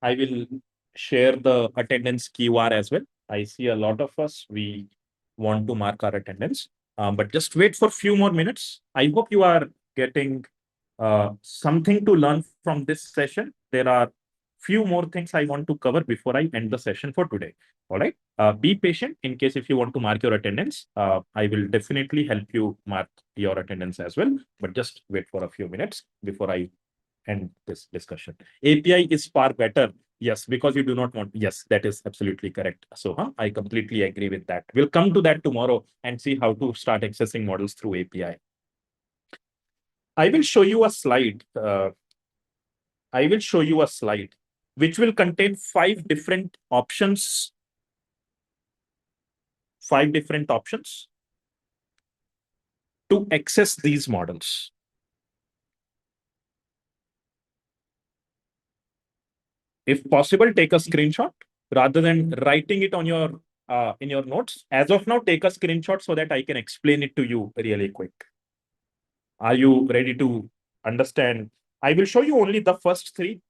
I will share the attendance QR as well. I see a lot of us, we want to mark our attendance, but just wait for a few more minutes. I hope you are getting something to learn from this session. There are few more things I want to cover before I end the session for today. All right. Be patient in case if you want to mark your attendance. I will definitely help you mark your attendance as well, but just wait for a few minutes before I end this discussion. API is far better. Yes, because you do not want. Yes, that is absolutely correct. So I completely agree with that. We'll come to that tomorrow and see how to start accessing models through API. I will show you a slide. I will show you a slide which will contain 5 different options. 5 different options to access these models. If possible, take a screenshot rather than writing it on your in your notes. As of now, take a screenshot so that I can explain it to you really quick. Are you ready to understand? I will show you only the first 3.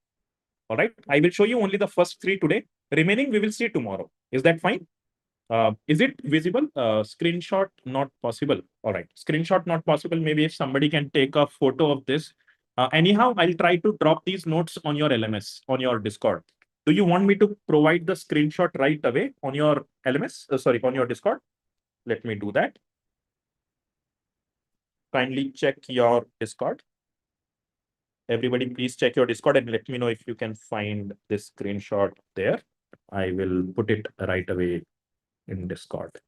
All right. I will show you only the first 3 today. Remaining, we will see tomorrow. Is that fine? Is it visible? Screenshot not possible. All right. Screenshot not possible. Maybe if somebody can take a photo of this. Anyhow, I'll try to drop these notes on your LMS, on your Discord. Do you want me to provide the screenshot right away on your LMS? Sorry, on your Discord? Let me do that. Kindly check your Discord. Everybody, please check your Discord and let me know if you can find this screenshot there. I will put it right away in Discord.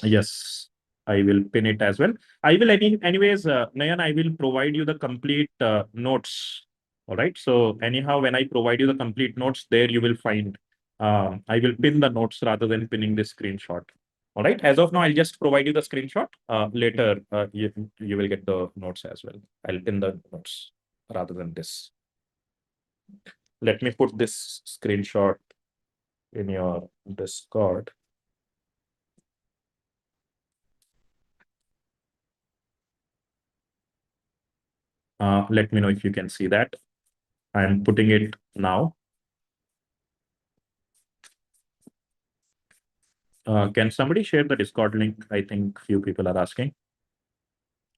Yes, I will pin it as well. I will anyways, Nayan, I will provide you the complete notes. All right. So anyhow, when I provide you the complete notes, there you will find. I will pin the notes rather than pinning this screenshot. All right. As of now, I'll just provide you the screenshot. Later, you will get the notes as well. I'll pin the notes rather than this. Let me put this screenshot in your Discord. Let me know if you can see that. I'm putting it now. Can somebody share the Discord link? I think few people are asking.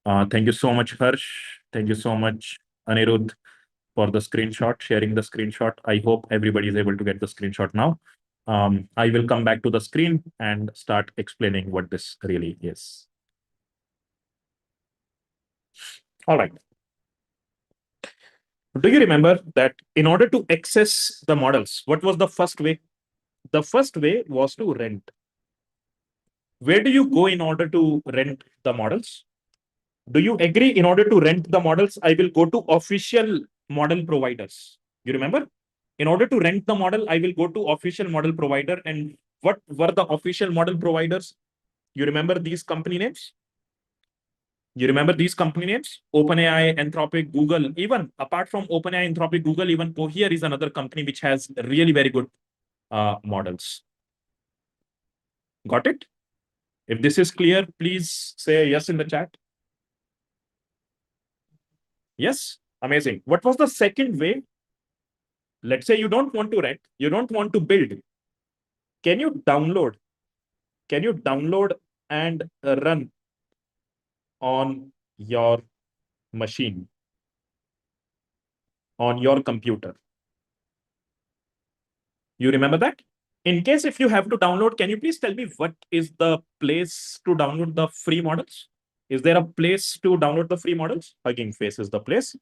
Thank you so much, Harsh. Thank you so much, Anirudh, for the screenshot, sharing the screenshot. I hope everybody is able to get the screenshot now. I will come back to the screen and start explaining what this really is. All right. Do you remember that in order to access the models, what was the first way? The first way was to rent. Where do you go in order to rent the models? Do you agree in order to rent the models, I will go to official model providers? You remember? In order to rent the model, I will go to official model provider. And what were the official model providers? You remember these company names? You remember these company names? OpenAI, Anthropic, Google. Even apart from OpenAI, Anthropic, Google, even Cohere is another company which has really very good models. Got it? If this is clear, please say yes in the chat. Yes? Amazing. What was the second way? Let's say you don't want to rent, you don't want to build. Can you download? Can you download and run on your machine, on your computer? You remember that? In case if you have to download, can you please tell me what is the place to download the free models? Is there a place to download the free models? Hugging Face is the place.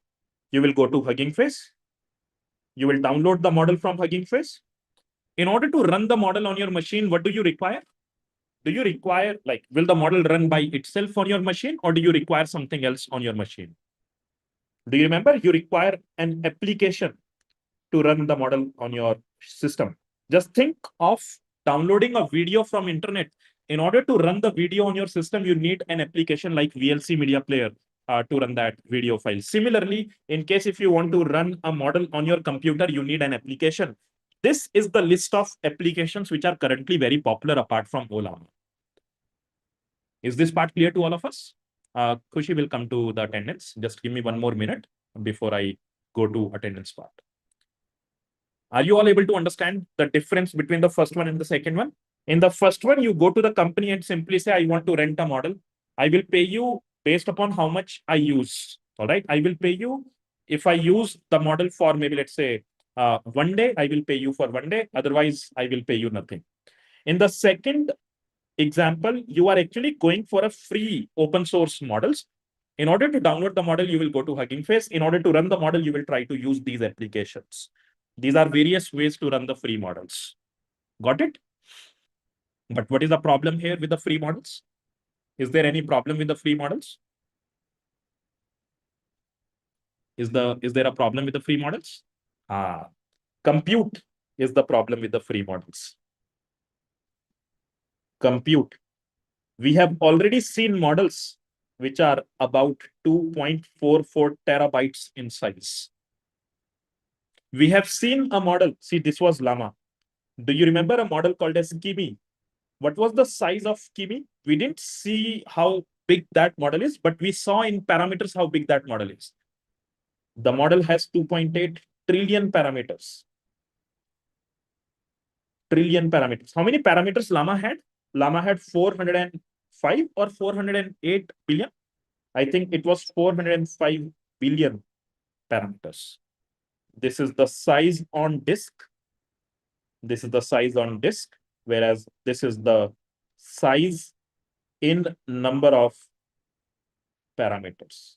You will go to Hugging Face. You will download the model from Hugging Face. In order to run the model on your machine, what do you require? Do you require, like, will the model run by itself on your machine, or do you require something else on your machine? Do you remember? You require an application to run the model on your system. Just think of downloading a video from internet. In order to run the video on your system, you need an application like VLC Media Player to run that video file. Similarly, in case if you want to run a model on your computer, you need an application. This is the list of applications which are currently very popular apart from Ollama. Is this part clear to all of us? Khushi will come to the attendance. Just give me one more minute before I go to attendance part. Are you all able to understand the difference between the first one and the second one? In the first one, you go to the company and simply say, I want to rent a model. I will pay you based upon how much I use. All right. I will pay you if I use the model for maybe, let's say, 1 day, I will pay you for 1 day. Otherwise, I will pay you nothing. In the second example, you are actually going for a free open source models. In order to download the model, you will go to Hugging Face. In order to run the model, you will try to use these applications. These are various ways to run the free models. Got it? But what is the problem here with the free models? Is there any problem with the free models? Is there a problem with the free models? Compute is the problem with the free models. Compute. We have already seen models which are about 2.44 terabytes in size. We have seen a model. See, this was Llama. Do you remember a model called as Kimi? What was the size of Kimi? We didn't see how big that model is, but we saw in parameters how big that model is. The model has 2.8 trillion parameters. Trillion parameters. How many parameters Llama had? Llama had 405 or 408 billion. I think it was 405 billion parameters. This is the size on disk. This is the size on disk, whereas this is the size in number of parameters.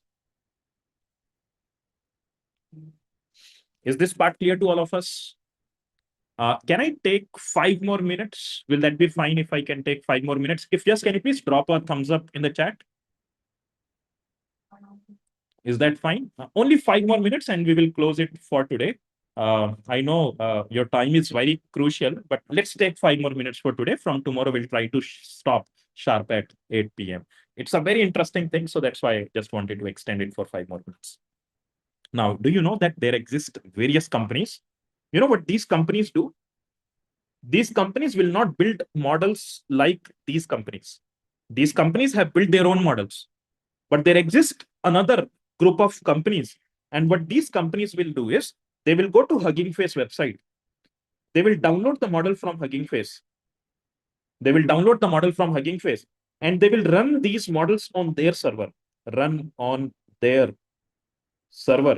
Is this part clear to all of us? Can I take 5 more minutes? Will that be fine if I can take 5 more minutes? If yes, can you please drop a thumbs up in the chat? Is that fine? Only 5 more minutes and we will close it for today. I know your time is very crucial, but let's take 5 more minutes for today. From tomorrow, we'll try to stop sharp at 8 p.m. It's a very interesting thing, so that's why I just wanted to extend it for 5 more minutes. Now, do you know that there exist various companies? You know what these companies do? These companies will not build models like these companies. These companies have built their own models, but there exists another group of companies. And what these companies will do is they will go to Hugging Face website. They will download the model from Hugging Face. They will download the model from Hugging Face and they will run these models on their server. Run on their server.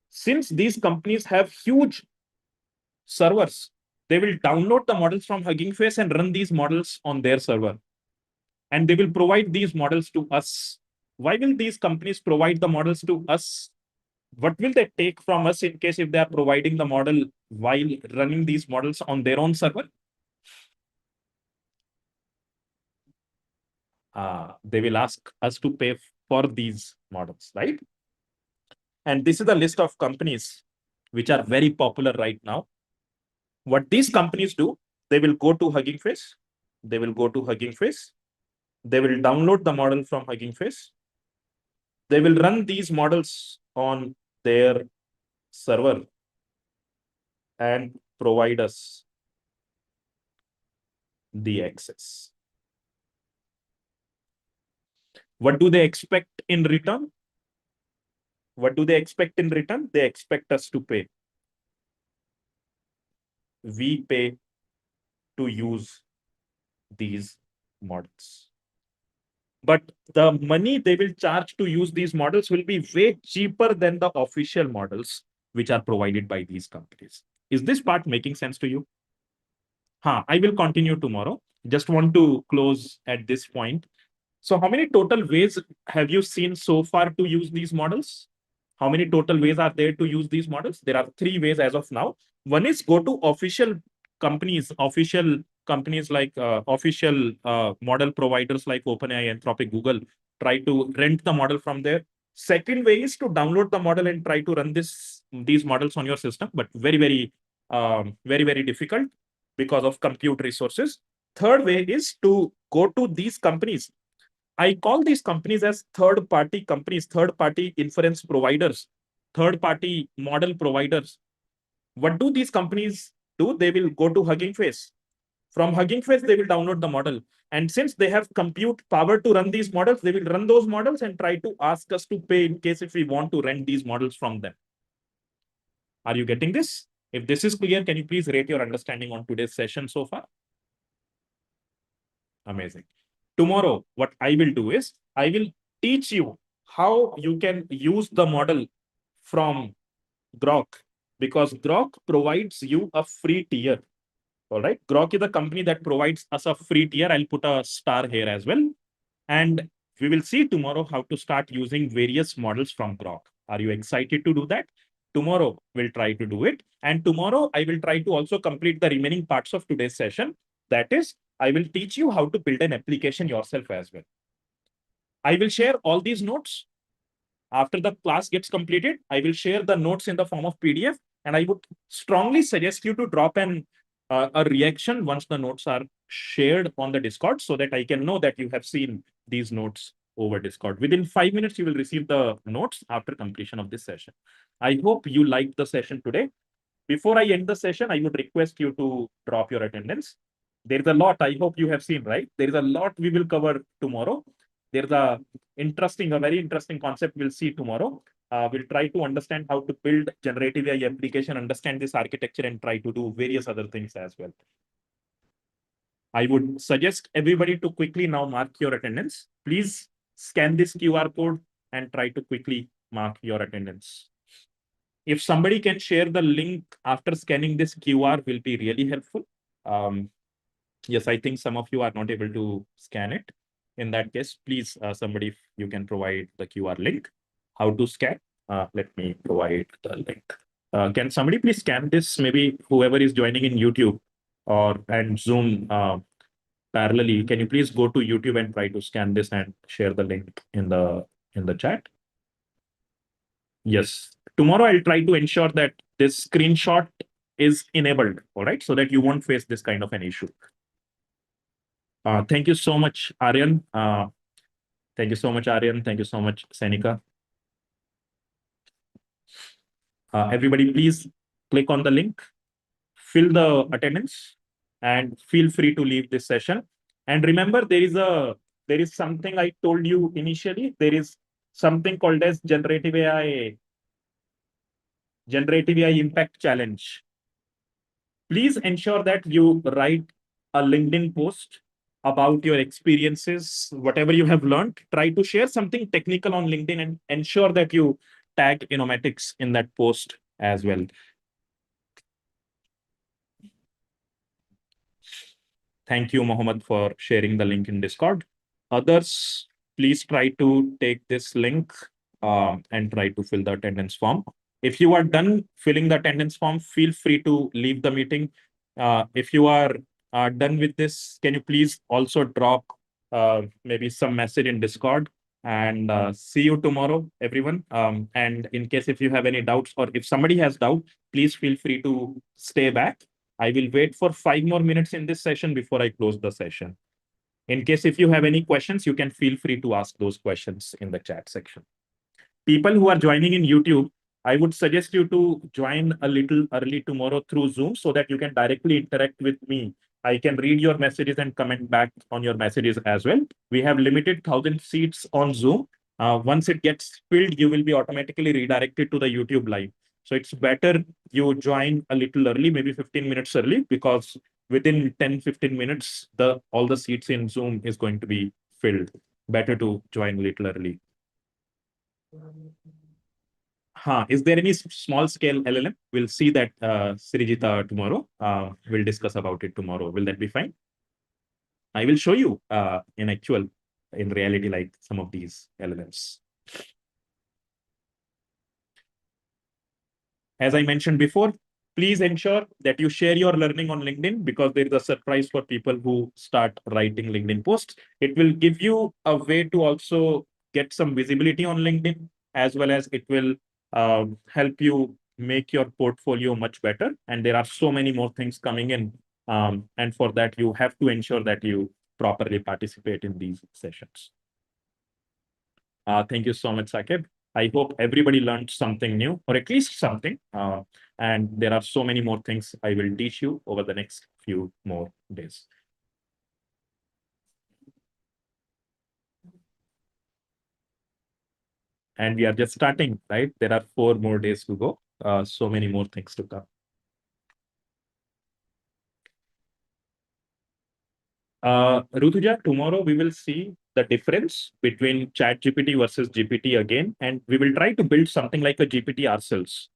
Since these companies have huge servers, they will download the models from Hugging Face and run these models on their server. And they will provide these models to us. Why will these companies provide the models to us? What will they take from us in case if they are providing the model while running these models on their own server? they will ask us to pay for these models, right? And this is the list of companies which are very popular right now. What these companies do, they will go to Hugging Face. They will go to Hugging Face. They will download the model from Hugging Face. They will run these models on their server and provide us the access. What do they expect in return? What do they expect in return? They expect us to pay. We pay to use these models. But the money they will charge to use these models will be way cheaper than the official models which are provided by these companies. Is this part making sense to you? I will continue tomorrow. Just want to close at this point. So how many total ways have you seen so far to use these models? How many total ways are there to use these models? There are three ways as of now. One is go to official companies like official model providers like OpenAI, Anthropic, Google. Try to rent the model from there. Second way is to download the model and try to run these models on your system, but very difficult because of compute resources. Third way is to go to these companies. I call these companies as third-party companies, third-party inference providers, third-party model providers. What do these companies do? They will go to Hugging Face. From Hugging Face, they will download the model. And since they have compute power to run these models, they will run those models and try to ask us to pay in case if we want to rent these models from them. Are you getting this? If this is clear, can you please rate your understanding on today's session so far? Amazing. Tomorrow, what I will do is I will teach you how you can use the model from Grok, because Grok provides you a free tier. All right. Grok is a company that provides us a free tier. I'll put a star here as well. And we will see tomorrow how to start using various models from Grok. Are you excited to do that? Tomorrow, we'll try to do it. And tomorrow, I will try to also complete the remaining parts of today's session. That is, I will teach you how to build an application yourself as well. I will share all these notes. After the class gets completed, I will share the notes in the form of PDF. And I would strongly suggest you to drop a reaction once the notes are shared on the Discord so that I can know that you have seen these notes over Discord. Within 5 minutes, you will receive the notes after completion of this session. I hope you liked the session today. Before I end the session, I would request you to drop your attendance. There is a lot I hope you have seen, right? There is a lot we will cover tomorrow. There's a very interesting concept we'll see tomorrow. We'll try to understand how to build generative AI application, understand this architecture, and try to do various other things as well. I would suggest everybody to quickly now mark your attendance. Please scan this QR code and try to quickly mark your attendance. If somebody can share the link after scanning this QR will be really helpful. Yes, I think some of you are not able to scan it. In that case, please, somebody, if you can provide the QR link, how to scan. Let me provide the link. Can somebody please scan this? Maybe whoever is joining in YouTube and Zoom parallelly, can you please go to YouTube and try to scan this and share the link in the chat? Yes. Tomorrow I'll try to ensure that this screenshot is enabled, all right, so that you won't face this kind of an issue. Thank you so much, Aryan. Thank you so much, Aryan. Thank you so much, Senika. Everybody, please click on the link, fill the attendance, and feel free to leave this session. And remember, there is something I told you initially. There is something called as Generative AI Impact Challenge. Please ensure that you write a LinkedIn post about your experiences, whatever you have learned. Try to share something technical on LinkedIn and ensure that you tag Inomatics in that post as well. Thank you, Mohammed, for sharing the link in Discord. Others, please try to take this link and try to fill the attendance form. If you are done filling the attendance form, feel free to leave the meeting. If you are done with this, can you please also drop maybe some message in Discord. And see you tomorrow, everyone. And in case if you have any doubts or if somebody has doubt, please feel free to stay back. I will wait for 5 more minutes in this session before I close the session. In case if you have any questions, you can feel free to ask those questions in the chat section. People who are joining in YouTube, I would suggest you to join a little early tomorrow through Zoom so that you can directly interact with me. I can read your messages and comment back on your messages as well. We have limited 1,000 seats on Zoom. Once it gets filled, you will be automatically redirected to the YouTube live. So it's better you join a little early, maybe 15 minutes early, because within 10, 15 minutes, all the seats in Zoom is going to be filled. Better to join a little early. Is there any small scale LLM? We'll see that, Srijita, tomorrow. We'll discuss about it tomorrow. Will that be fine? I will show you in reality, like some of these LLMs. As I mentioned before, please ensure that you share your learning on LinkedIn, because there is a surprise for people who start writing LinkedIn posts. It will give you a way to also get some visibility on LinkedIn, as well as it will help you make your portfolio much better. And there are so many more things coming in. And for that, you have to ensure that you properly participate in these sessions. Thank you so much, Sakib. I hope everybody learned something new, or at least something. And there are so many more things I will teach you over the next few more days. And we are just starting, right? There are 4 more days to go. So many more things to come. Rutuja, tomorrow we will see the difference between ChatGPT versus GPT again, and we will try to build something like a GPT ourselves.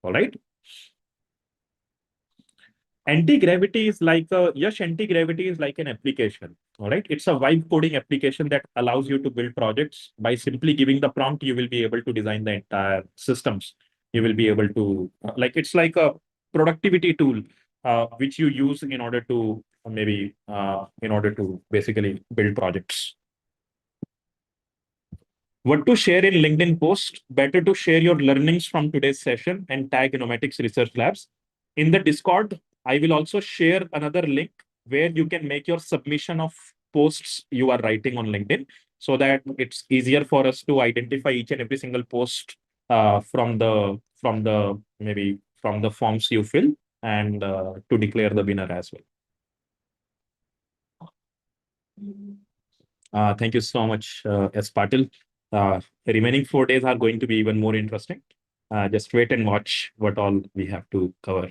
All right. Anti-gravity is like anti-gravity is like an application. All right. It's a vibe coding application that allows you to build projects by simply giving the prompt. You will be able to design the entire systems. You will be able to, it's like a productivity tool, which you use in order to in order to basically build projects. What to share in LinkedIn post? Better to share your learnings from today's session and tag Inomatics Research Labs. In the Discord, I will also share another link where you can make your submission of posts you are writing on LinkedIn, so that it's easier for us to identify each and every single post from the forms you fill, and to declare the winner as well. Thank you so much, S. Patil. The remaining 4 days are going to be even more interesting. Just wait and watch what all we have to cover.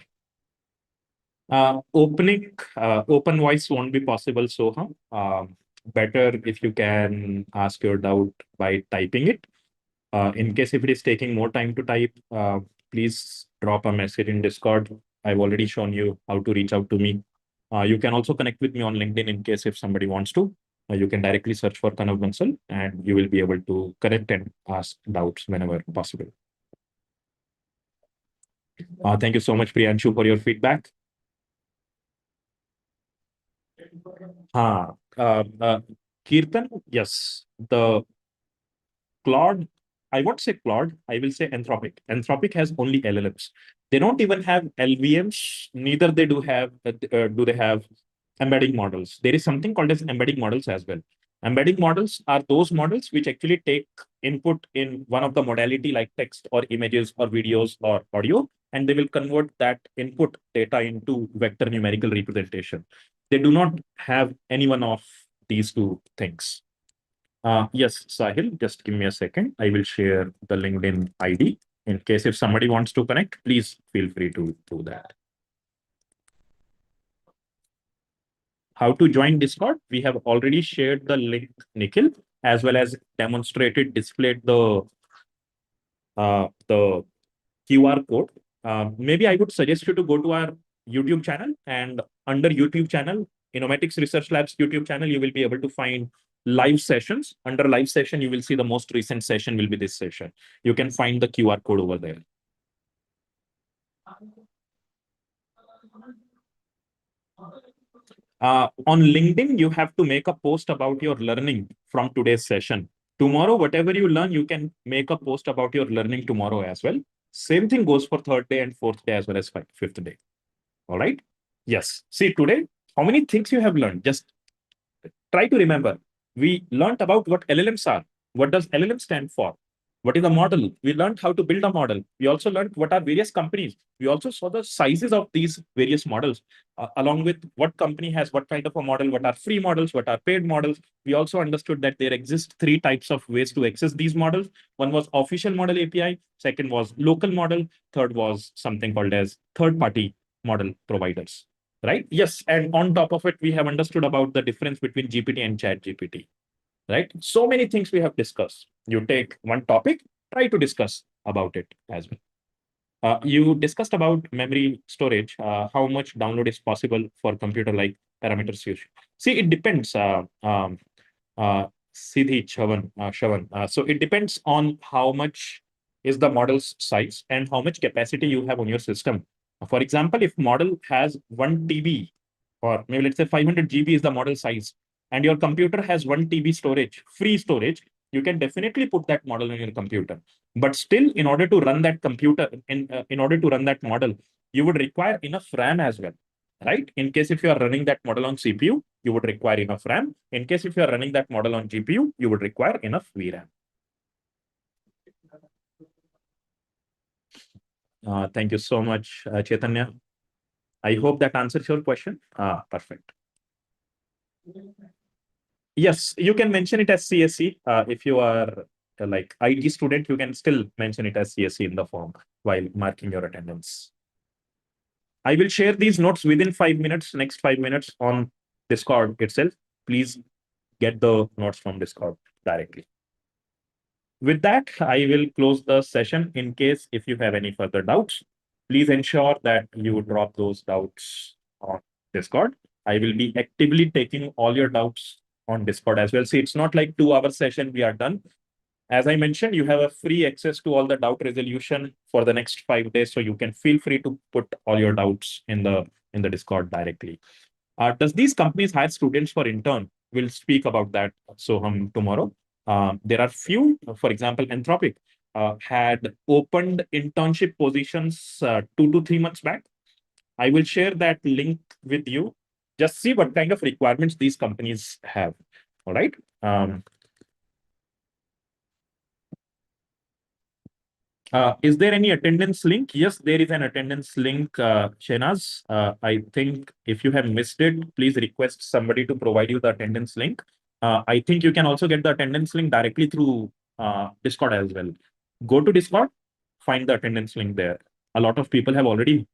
Open voice won't be possible, Soham. Better if you can ask your doubt by typing it. In case if it is taking more time to type, please drop a message in Discord. I've already shown you how to reach out to me. You can also connect with me on LinkedIn in case if somebody wants to. You can directly search for Kanav Bansal and you will be able to connect and ask doubts whenever possible. Thank you so much, Priyanshu, for your feedback. Kirtan, yes, the Claude, I won't say Claude, I will say Anthropic. Anthropic has only LLMs. They don't even have LVMs, neither they do they have embedding models. There is something called as embedding models as well. Embedding models are those models which actually take input in one of the modality like text or images or videos or audio, and they will convert that input data into vector numerical representation. They do not have any one of these two things. Yes, Sahil, just give me a second. I will share the LinkedIn ID. In case if somebody wants to connect, please feel free to do that. How to join Discord? We have already shared the link, Nikhil, as well as displayed the QR code. Maybe I would suggest you to go to our YouTube channel, and under YouTube channel, Inomatics Research Labs YouTube channel, you will be able to find live sessions. Under live session, you will see the most recent session will be this session. You can find the QR code over there. On LinkedIn, you have to make a post about your learning from today's session. Tomorrow, whatever you learn, you can make a post about your learning tomorrow as well. Same thing goes for third day and fourth day as well as fifth day. All right. Yes. See, today, how many things you have learned? Just try to remember. We learned about what LLMs are. What does LLM stand for? What is a model? We learned how to build a model. We also learned what are various companies. We also saw the sizes of these various models, along with what company has what kind of a model, what are free models, what are paid models. We also understood that there exist three types of ways to access these models. One was official model API, second was local model, third was something called as third-party model providers. Right? Yes. And on top of it, we have understood about the difference between GPT and Chat GPT. Right? So many things we have discussed. You take one topic, try to discuss about it as well. You discussed about memory storage, how much download is possible for computer like parameters use. See, it depends. Siddhi Shavan. So it depends on how much is the model's size and how much capacity you have on your system. For example, if model has 1 TB or maybe let's say 500 GB is the model size, and your computer has 1 TB storage, free storage, you can definitely put that model on your computer. But still, in order to run that computer, in order to run that model, you would require enough RAM as well, right? In case if you are running that model on CPU, you would require enough RAM. In case if you are running that model on GPU, you would require enough VRAM. Thank you so much, Chaitanya. I hope that answers your question. Perfect. Yes, you can mention it as CSE. If you are like IT student, you can still mention it as CSE in the form while marking your attendance. I will share these notes within 5 minutes, next 5 minutes on Discord itself. Please get the notes from Discord directly. With that, I will close the session. In case if you have any further doubts, please ensure that you drop those doubts on Discord. I will be actively taking all your doubts on Discord as well. See, it's not like 2 hour session, we are done. As I mentioned, you have a free access to all the doubt resolution for the next 5 days. So you can feel free to put all your doubts in the Discord directly. Does these companies hire students for intern? We'll speak about that tomorrow. There are few, for example, Anthropic had opened internship positions 2 to 3 months back. I will share that link with you. Just see what kind of requirements these companies have. All right. Is there any attendance link? Yes, there is an attendance link, Shenaz. I think if you have missed it, please request somebody to provide you the attendance link. I think you can also get the attendance link directly through Discord as well. Go to Discord, find the attendance link there. A lot of people have already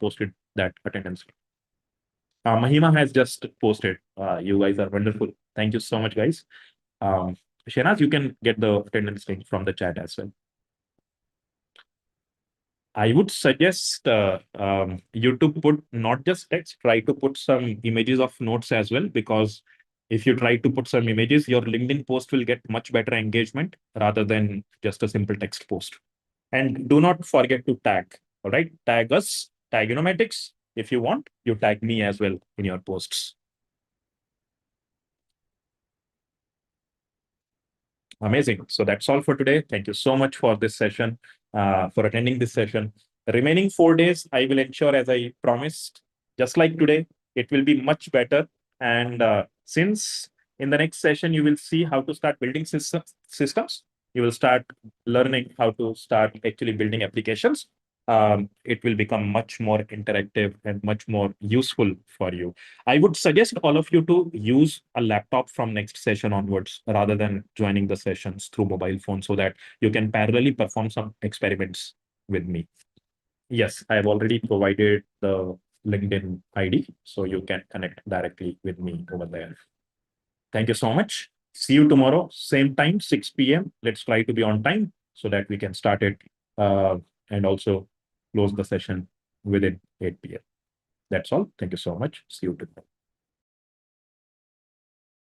posted that attendance link. Mahima has just posted. You guys are wonderful. Thank you so much, guys. Shenaz, you can get the attendance link from the chat as well. I would suggest you to put not just text, try to put some images of notes as well, because if you try to put some images, your LinkedIn post will get much better engagement rather than just a simple text post. And do not forget to tag, all right? Tag us, tag Inomatics. If you want, you tag me as well in your posts. Amazing. So that's all for today. Thank you so much for this session, for attending this session. The remaining 4 days, I will ensure, as I promised, just like today, it will be much better. And since in the next session, you will see how to start building systems, you will start learning how to start actually building applications. It will become much more interactive and much more useful for you. I would suggest all of you to use a laptop from next session onwards rather than joining the sessions through mobile phone so that you can parallelly perform some experiments with me. Yes, I have already provided the LinkedIn ID, so you can connect directly with me over there. Thank you so much. See you tomorrow, same time, 6 p.m. Let's try to be on time so that we can start it and also close the session within 8 p.m. That's all. Thank you so much. See you tomorrow.